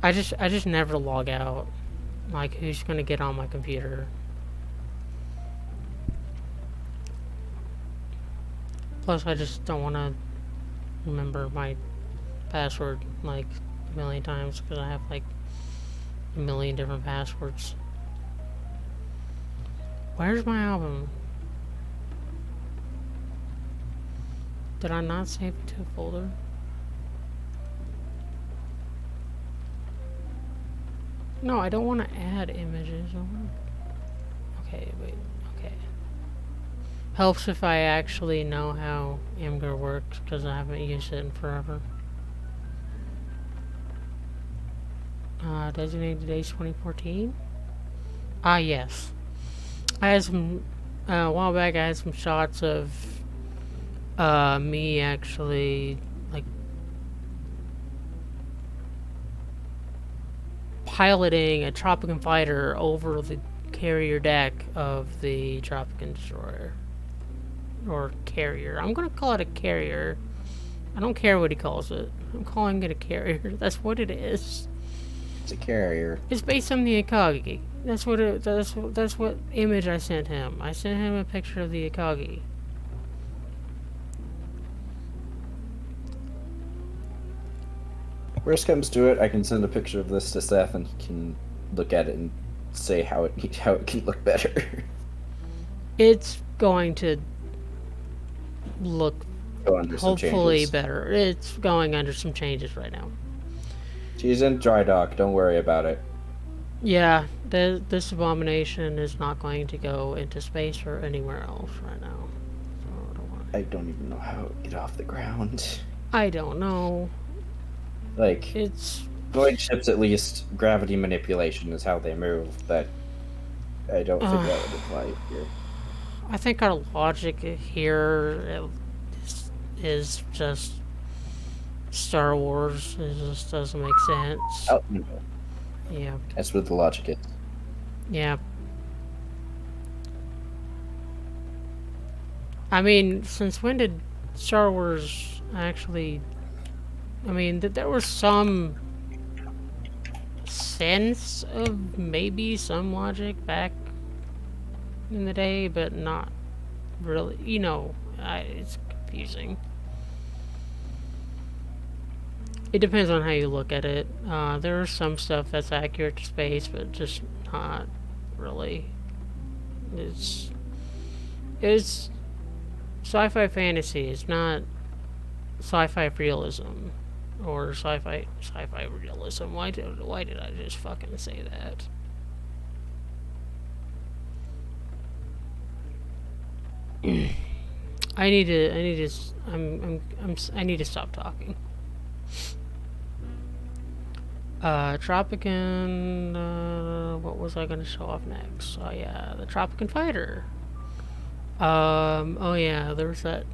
I just never log out. Like, who's gonna get on my computer? Plus, I just don't want to remember my password like a million times because I have like a million different passwords. Where's my album? Did I not save it to a folder? No, I don't want to add images. Okay, wait. Okay. Helps if I actually know how Imgur works because I haven't used it in forever. Designated days 2014? Ah, yes. I had some, a while back I had some shots of me actually, like, piloting a Tropikan fighter over the carrier deck of the Tropikan destroyer. Or carrier. I'm gonna call it a carrier. I don't care what he calls it. I'm calling it a carrier. That's what it is. It's a carrier. It's based on the Akagi. That's what image I sent him. I sent him a picture of the Akagi. Worst comes to it, I can send a picture of this to Seth, and he can look at it and say how it can look better. It's going to look hopefully better. It's going under some changes right now. She's in dry dock. Don't worry about it. Yeah, this abomination is not going to go into space or anywhere else right now. So I don't even know how to get off the ground. I don't know. Like, it's void ships, at least gravity manipulation is how they move, but I don't think that would apply here. I think our logic here is just Star Wars. It just doesn't make sense. Oh, no. Yeah. That's what the logic is. Yeah. I mean, since when did Star Wars actually... I mean, there was some sense of maybe some logic back in the day, but not really. You know, it's confusing. It depends on how you look at it. There is some stuff that's accurate to space, but just not really. It's sci-fi fantasy. It's not sci-fi realism or sci-fi realism. Why did I just fucking say that? I need to stop talking. Tropikan, what was I gonna show off next? Oh yeah, the Tropikan fighter. Oh yeah, there was that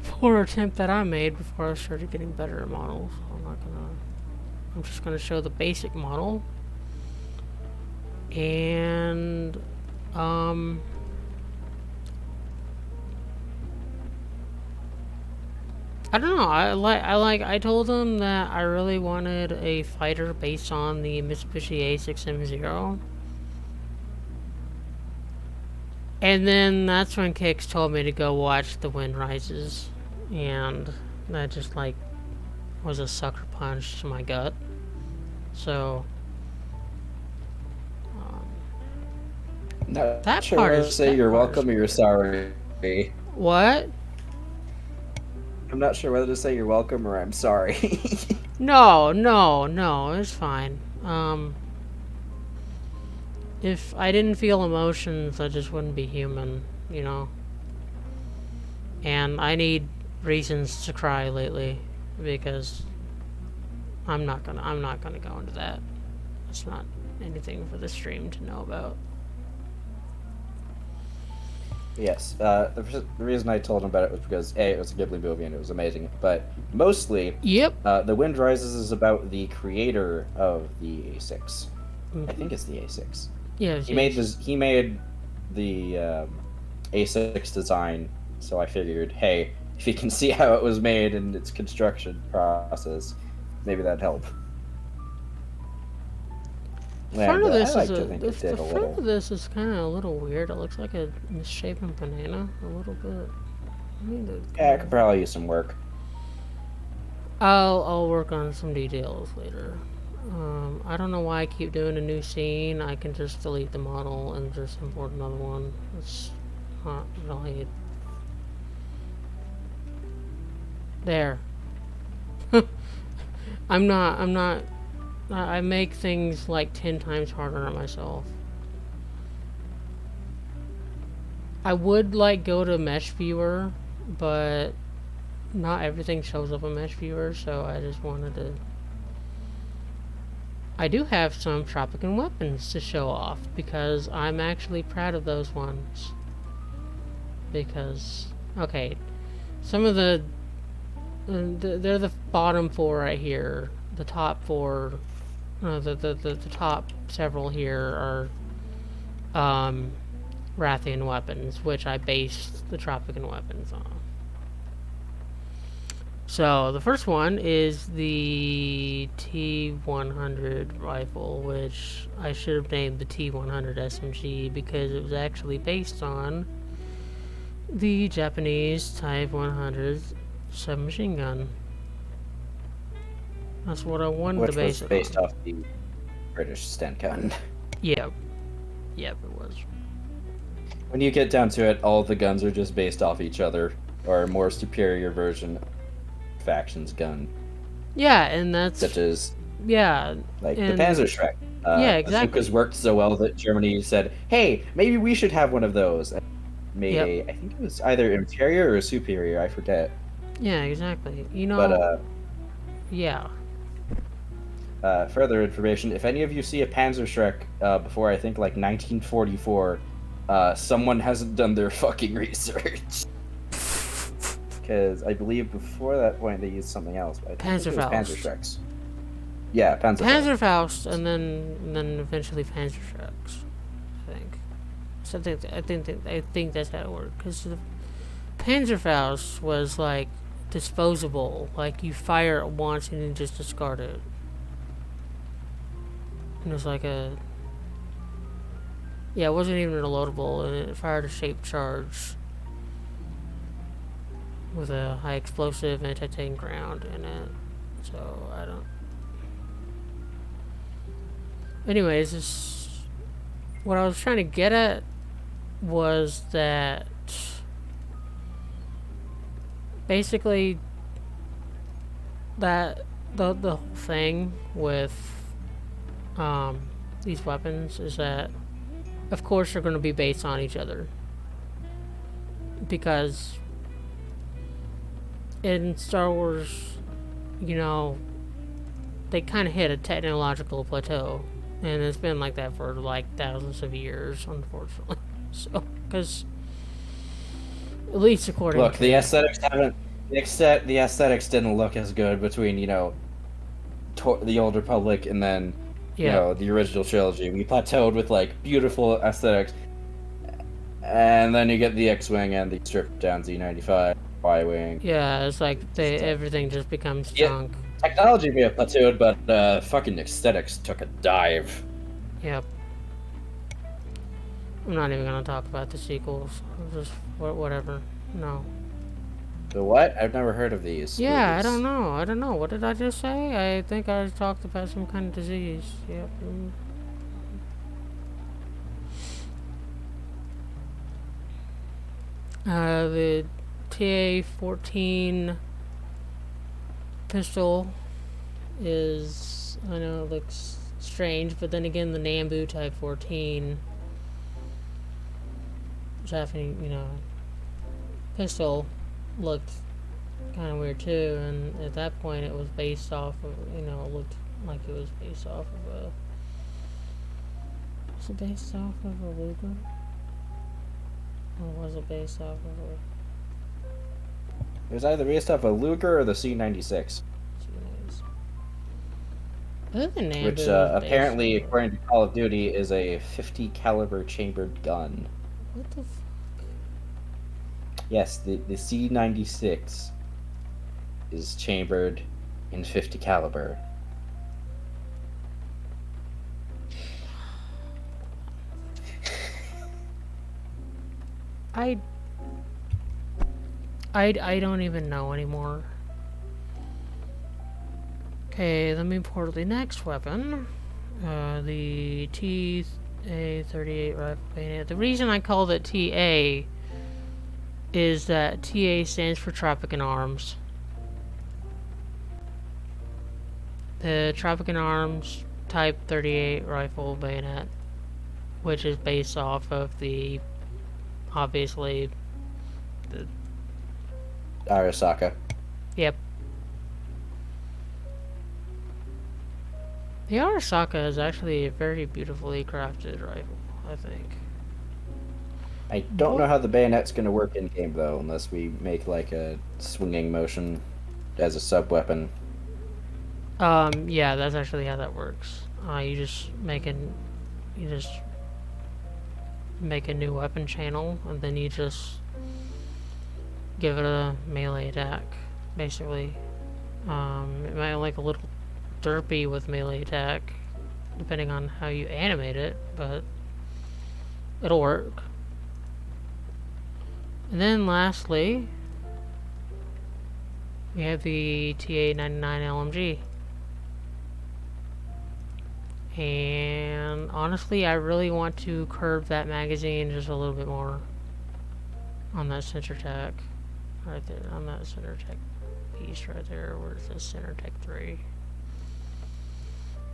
poor attempt that I made before I started getting better models. I'm just gonna show the basic model. And, I don't know. I told them that I really wanted a fighter based on the Mitsubishi A6M0. And then that's when Kix told me to go watch The Wind Rises, and that just like was a sucker punch to my gut. So that sure part is say you're welcome or you're sorry. What? I'm not sure whether to say you're welcome or I'm sorry. No, it's fine. If I didn't feel emotions, I just wouldn't be human, you know? And I need reasons to cry lately because I'm not gonna go into that. It's not anything for the stream to know about. Yes, the reason I told him about it was because A, it was a Ghibli movie and it was amazing, but mostly, Yep. The Wind Rises is about the creator of the A6. I think it's the A6. Yeah. He made the A6 design, so I figured, hey, if you can see how it was made and its construction process, maybe that'd help. The front of this The front of this is kind of a little weird. It looks like a misshapen banana a little bit. Yeah, I could probably use some work. I'll work on some details later. I don't know why I keep doing a new scene. I can just delete the model and just import another one. It's not really... There. I'm not... I make things like 10 times harder on myself. I would like go to mesh viewer, but not everything shows up in mesh viewer, so I just wanted to... I do have some Tropikan weapons to show off because I'm actually proud of those ones. Because, okay, some of they're the bottom four right here. The top four, the top several here are Rathian weapons, which I based the Tropikan weapons on. So, the first one is the T100 rifle, which I should have named the T100 SMG because it was actually based on the Japanese Type 100 submachine gun. That's what I wanted to base it on. Which was based off the British Sten gun. Yep. Yep, it was. When you get down to it, all the guns are just based off each other, or a more superior version faction's gun. Yeah, and that's... Such as... Yeah. Like the Panzerschreck. Yeah, exactly. Bazookas worked so well that Germany said, hey, maybe we should have one of those. And made a... I think it was either inferior or superior, I forget. Yeah, exactly. You know... But, yeah. Further information, if any of you see a Panzerschreck before, I think, like, 1944, someone hasn't done their fucking research. Because I believe before that point they used something else. But I think it was Panzerschrecks. Yeah, Panzerfaust, and then eventually Panzerschrecks, I think. So I think that's how it worked. Because the Panzerfaust was like disposable, like you fire it once and you just discard it. And it was like a... Yeah, it wasn't even reloadable, and it fired a shaped charge with a high explosive anti-tank round in it. So, I don't... Anyways, what I was trying to get at was that basically that the whole thing with these weapons is that of course they're going to be based on each other, because in Star Wars, you know, they kind of hit a technological plateau, and it's been like that for like thousands of years, unfortunately. So, because at least according look, to the aesthetics haven't... The aesthetics didn't look as good between, you know, the Old Republic and then, you know, the original trilogy. We plateaued with, like, beautiful aesthetics. And then you get the X-Wing and the stripped-down Z95 Y-Wing. Yeah, it's like everything just becomes junk. Technology may have plateaued, but fucking aesthetics took a dive. Yep. I'm not even gonna talk about the sequels. Just whatever. No. The what? I've never heard of these. Yeah, movies. I don't know. What did I just say? I think I talked about some kind of disease. Yep. The TA-14 pistol is, I know it looks strange, but then again the Nambu Type 14 Japanese, you know, pistol looked kind of weird too, and at that point it was based off of, it looked like it was based off of a, was it based off of a Luger? Or was it based off of a It was either based off a Luger or the C96. Geonosis? Other than Naboo, Which it was based apparently, on, according to Call of Duty, is a 50 caliber chambered gun. what the Yes, the C96 is chambered in 50 caliber. I don't even know anymore. Okay, let me pour the next weapon. The TA-38 rifle bayonet. The reason I called it TA is that TA stands for Tropican Arms. The Tropican Arms Type 38 rifle bayonet, which is based off of the, obviously, the, Arasaka. yep. The Arasaka is actually a very beautifully crafted rifle, I think. I don't know how the bayonet's going to work in game though, unless we make like a swinging motion as a sub weapon. Yeah, that's actually how that works. You just make a new weapon channel, and then you just give it a melee attack, basically. It might look a little derpy with melee attack, depending on how you animate it, but it'll work. And then lastly, we have the TA-99 LMG. And honestly, I really want to curve that magazine just a little bit more on that center tack. Right there, on that center tack piece right there, where it says center tack 3.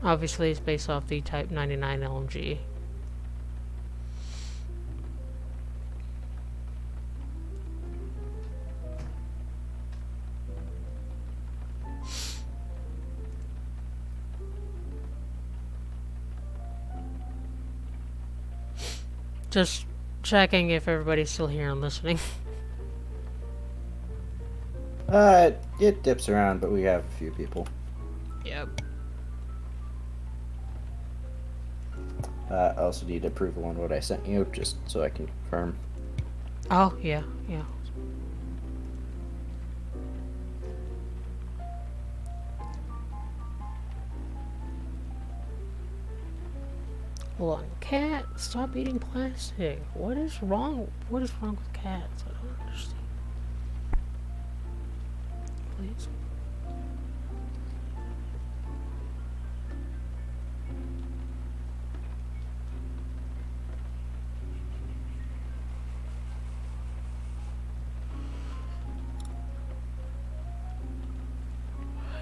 Obviously, it's based off the Type 99 LMG. Just checking if everybody's still here and listening. It dips around, but we have a few people. Yep. I also need approval on what I sent you, just so I can confirm. Oh, yeah, yeah. Hold on. Cat, stop eating plastic. What is wrong? What is wrong with cats? I don't understand. Please.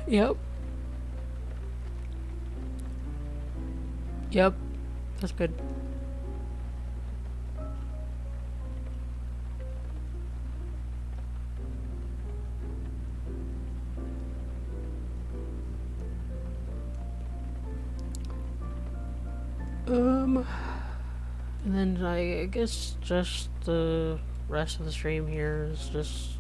Yep. Yep. That's good. And then I guess just the rest of the stream here is just,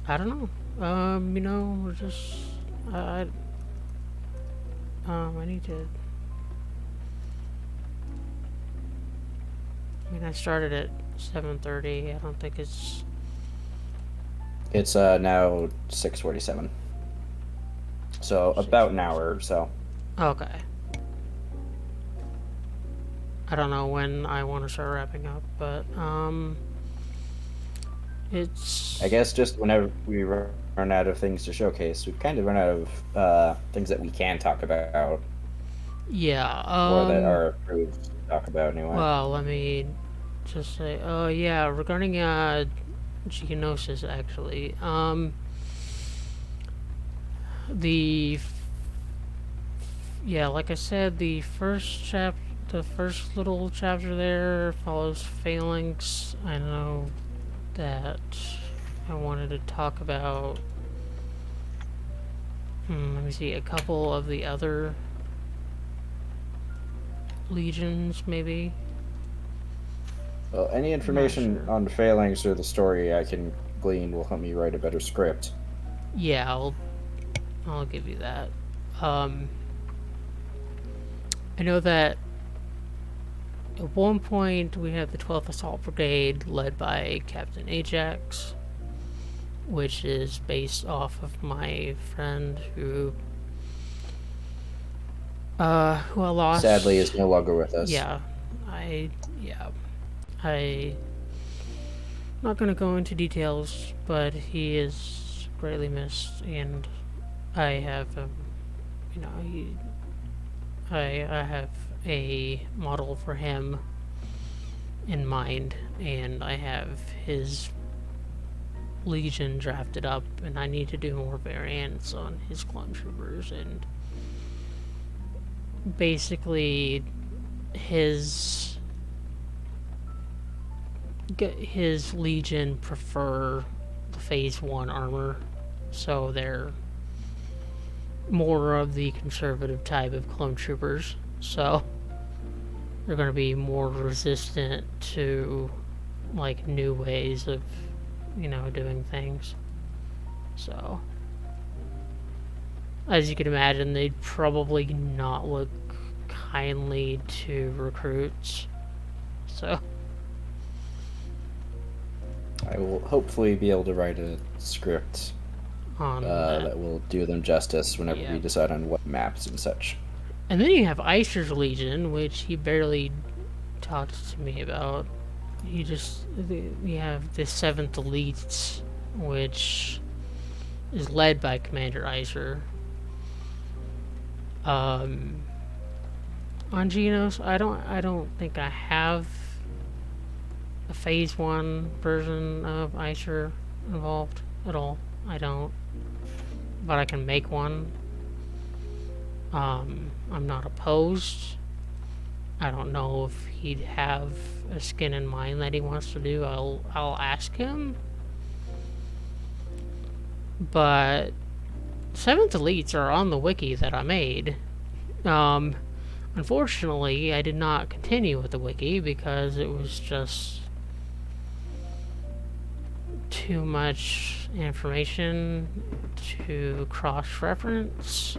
I don't know. We're just, I need to, I started at 7:30. I don't think it's... It's now 6:47. So about an hour or so. Okay. I don't know when I want to start wrapping up, but, it's... I guess just whenever we run out of things to showcase, we've kind of run out of things that we can talk about. Yeah, or that are approved to talk about anyway. Well, let me just say, yeah, regarding, Geonosis, actually, yeah, like I said, the first little chapter there follows Phalanx. I know that I wanted to talk about. Let me see, a couple of the other legions, maybe. Well, any information sure. on Phalanx or the story I can glean will help me write a better script. Yeah, I'll give you that. I know that at one point we had the 12th Assault Brigade led by Captain Ajax, which is based off of my friend who I lost. Sadly, is no longer with us. Yeah, I not gonna go into details, but he is greatly missed, and I have, I have a model for him in mind, and I have his Legion drafted up, and I need to do more variants on his clone troopers, and basically his Legion prefer the Phase 1 armor, so they're more of the conservative type of clone troopers, so they're going to be more resistant to like new ways of doing things. So as you can imagine, they'd probably not look kindly to recruits. So I will hopefully be able to write a script on that will do them justice whenever we Yep. decide on what maps and such. And then you have Icer's Legion, which he barely talked to me about. We have the 7th Elites, which is led by Commander Icer. On Geonosis, I don't think I have a Phase 1 version of Icer involved at all. I don't. But I can make one. I'm not opposed. I don't know if he'd have a skin in mind that he wants to do. I'll ask him. But 7th Elites are on the wiki that I made. Unfortunately, I did not continue with the wiki because it was just too much information to cross-reference,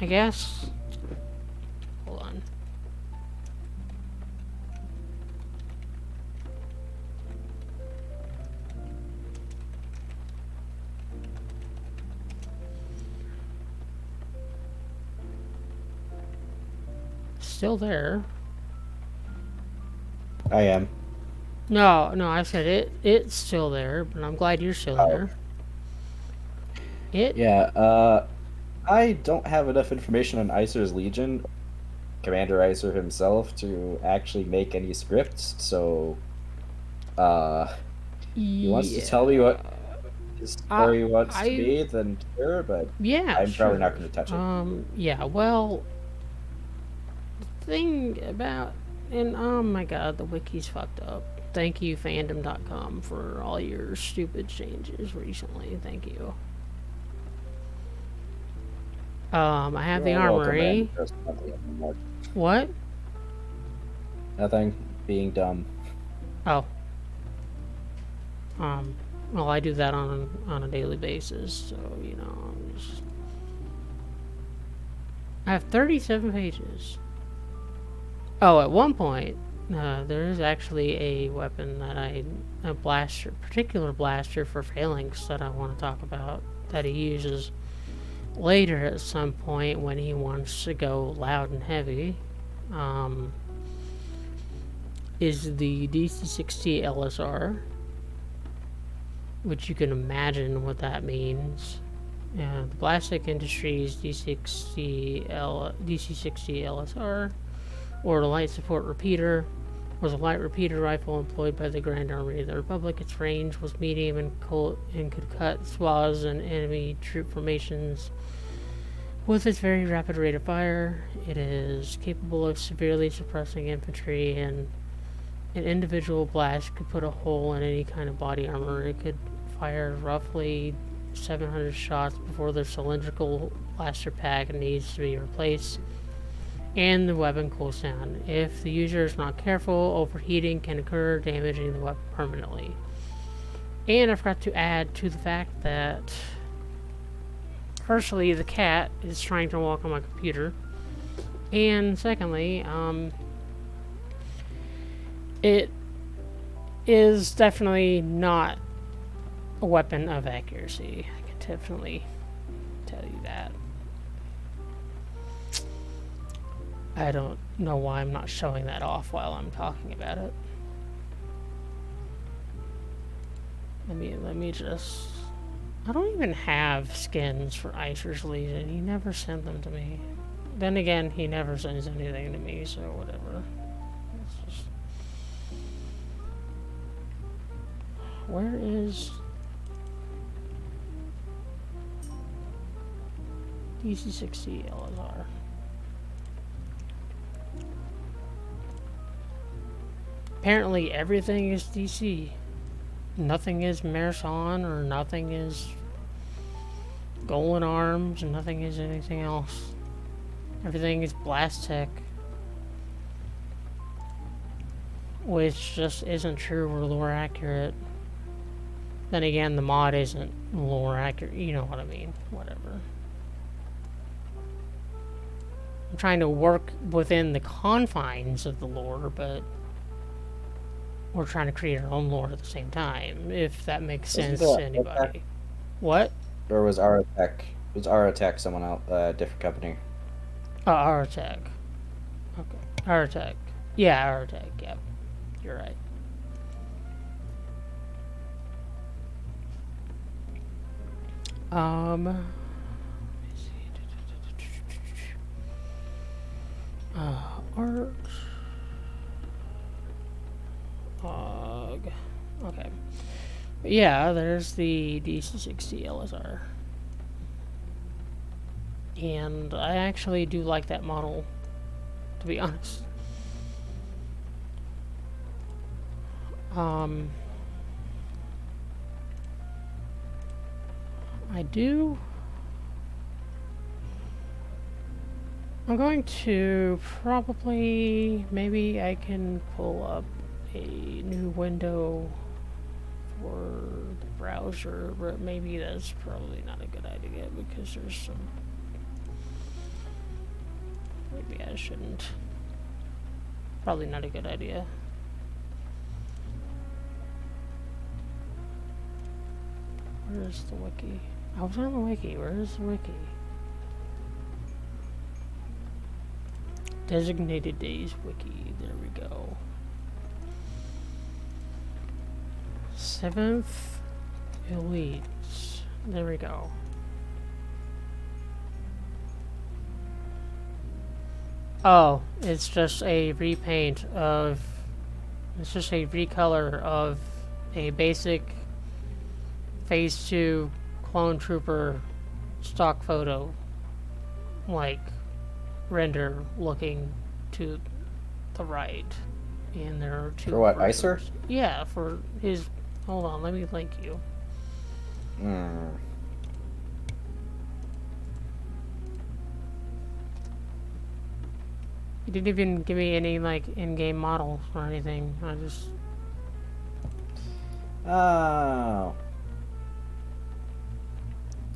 I guess. Hold on. Still there. I am. No, I said it's still there, but I'm glad you're still there. Yeah, I don't have enough information on Icer's Legion, Commander Icer himself, to actually make any scripts, so he wants to tell me what his story wants to be, then sure, but I'm probably not going to touch it. Yeah, well, the thing about, and oh my god, the wiki's fucked up. Thank you, fandom.com, for all your stupid changes recently. Thank you. I have the armory. What? Nothing. Being dumb. Oh. Well, I do that on a daily basis, so I have 37 pages. Oh, at one point, there is actually a weapon that a particular blaster for Phalanx that I want to talk about that he uses later at some point when he wants to go loud and heavy. Is the DC-60 LSR, which you can imagine what that means. The Plastic Industries DC-60 LSR, or the Light Support Repeater, was a light repeater rifle employed by the Grand Army of the Republic. Its range was medium and could cut swaths in enemy troop formations with its very rapid rate of fire. It is capable of severely suppressing infantry and An individual blast could put a hole in any kind of body armor. It could fire roughly 700 shots before the cylindrical blaster pack needs to be replaced and the weapon cools down. If the user is not careful, overheating can occur, damaging the weapon permanently. And I forgot to add to the fact that, firstly, the cat is trying to walk on my computer, and secondly, it is definitely not a weapon of accuracy. I can definitely tell you that. I don't know why I'm not showing that off while I'm talking about it. Let me just... I don't even have skins for Icer's Legion. He never sent them to me. Then again, he never sends anything to me, so whatever. It's just... Where is... DC-60 LSR? Apparently everything is DC. Nothing is Marison, or nothing is Golden Arms, and nothing is anything else. Everything is Blast Tech. Which just isn't true or lore accurate. Then again, the mod isn't lore accurate, you know what I mean. Whatever. I'm trying to work within the confines of the lore, but we're trying to create our own lore at the same time, if that makes sense to anybody. What? Or was Aratech? Was Aratech someone else, different company? Aratech. Okay. Aratech. Yeah, Aratech, yep. You're right. Let me see. Art. Okay. But yeah, there's the DC-60 LSR. And I actually do like that model, to be honest. I do... I'm going to probably... Maybe I can pull up a new window for the browser, but maybe that's probably not a good idea because there's some... Maybe I shouldn't. Probably not a good idea. Where is the wiki? I was on the wiki. Where is the wiki? Designated Days wiki. There we go. 7th Elites. There we go. Oh, it's just a repaint of... It's just a recolor of a basic Phase 2 Clone Trooper stock photo. Like, render looking to the right. And there are two... For what, Icer? Yeah, for his... Hold on, let me link you. He didn't even give me any, like, in-game models or anything. I just... Oh.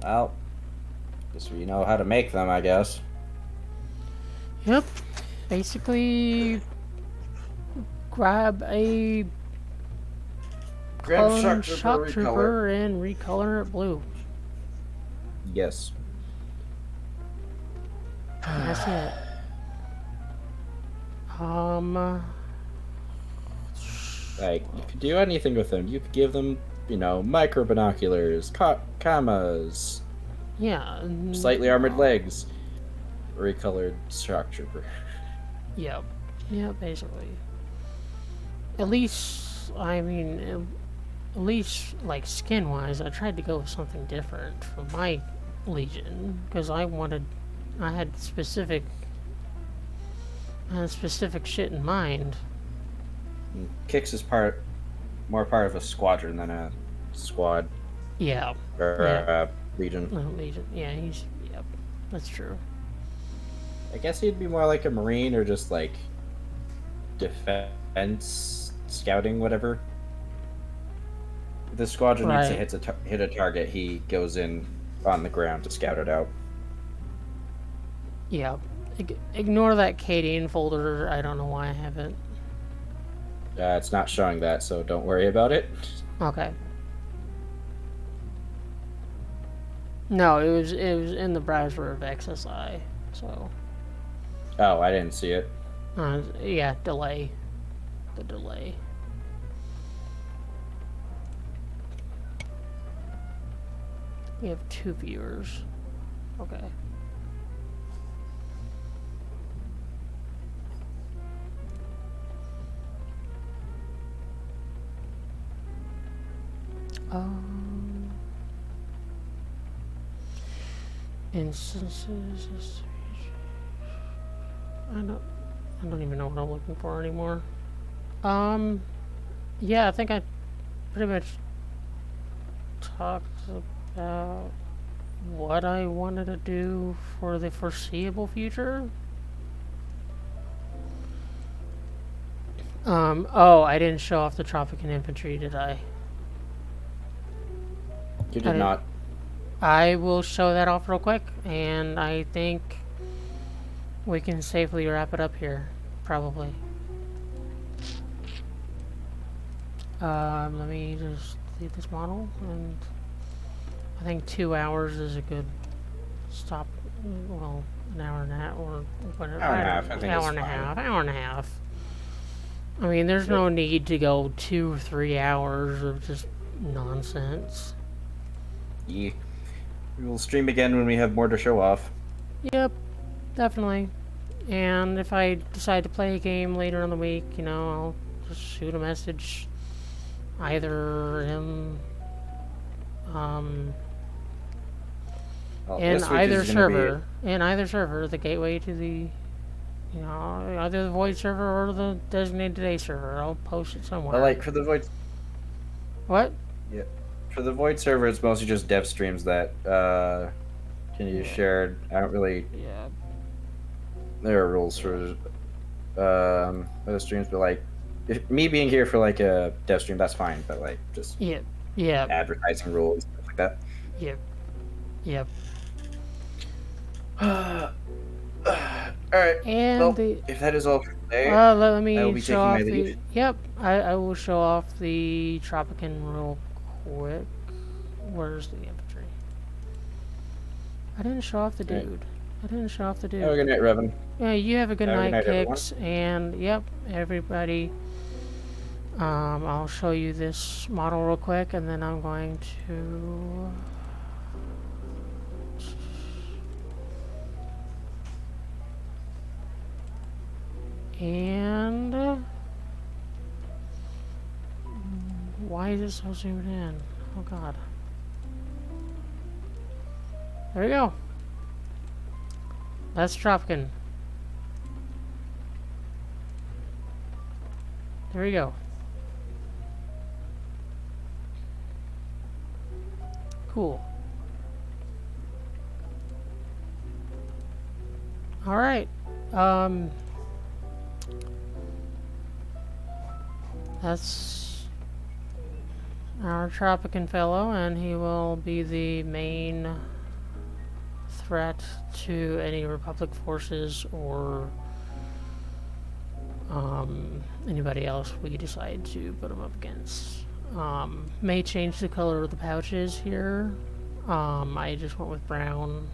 Well, just so you know how to make them, I guess. Yep. Basically, grab a shock trooper and recolor it blue. Yes. That's it. Like, you could do anything with them. You could give them, you know, micro binoculars, camas. Yeah. Slightly armored legs. Recolored shock trooper. Yep. Yeah, basically. At least, I mean, at least, like, skin-wise, I tried to go with something different for my Legion, because I had specific shit in mind. Kix is more part of a squadron than a squad Yeah. or Yeah. a legion. Legion. Yeah, yep. That's true. I guess he'd be more like a marine or just like defense scouting, whatever. If the squadron needs to Right. hit a target, he goes in on the ground to scout it out. Yeah. Ignore that Cadian folder. I don't know why I have it. It's not showing that, so don't worry about it. Okay. No, it was in the browser of XSI. So. Oh, I didn't see it. Yeah, delay. The delay. We have 2 viewers. Okay. Instances. I don't even know what I'm looking for anymore. Yeah, I think I pretty much talked about what I wanted to do for the foreseeable future. Oh, I didn't show off the Tropican infantry, did I? You did not. I will show that off real quick, and I think we can safely wrap it up here, probably. Let me just leave this model, and I think 2 hours is a good stop. Well, an hour and a half, or whatever. Hour and a half. I think hour and a half. Hour and a half. I mean, there's no need to go 2 or 3 hours of just nonsense. Yeah. We will stream again when we have more to show off. Yep, definitely. And if I decide to play a game later in the week, I'll just shoot a message either in either server, the gateway to the either the void server or the designated day server. I'll post it somewhere. Well, like for the void. What? Yeah. For the void server, it's mostly just dev streams that can be shared. I don't really. Yeah. There are rules for other streams, but like, me being here for like a dev stream, that's fine. But like, just advertising rules, stuff like that. Yep. All right. And well, if that is all for today, let me I will be show taking off my leave. Yep, I will show off the Tropican real quick. Where's the infantry? I didn't show off the dude. Right. I didn't show off the dude. Have a good night, Revan. Yeah, you have a good night, Kix. Everyone. And yep, everybody. I'll show you this model real quick, and then I'm going to. And why is it so zoomed in? Oh god. There we go. That's Tropican. There we go. Cool. Alright. That's our Tropican fellow, and he will be the main threat to any Republic forces or anybody else we decide to put him up against. May change the color of the pouches here. I just went with brown.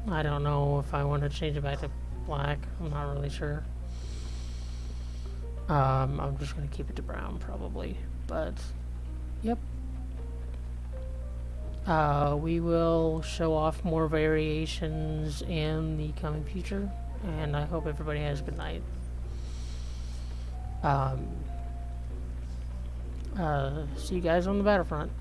I don't know if I want to change it back to black. I'm not really sure. I'm just going to keep it to brown, probably. But, yep. We will show off more variations in the coming future, and I hope everybody has a good night. See you guys on the battlefront.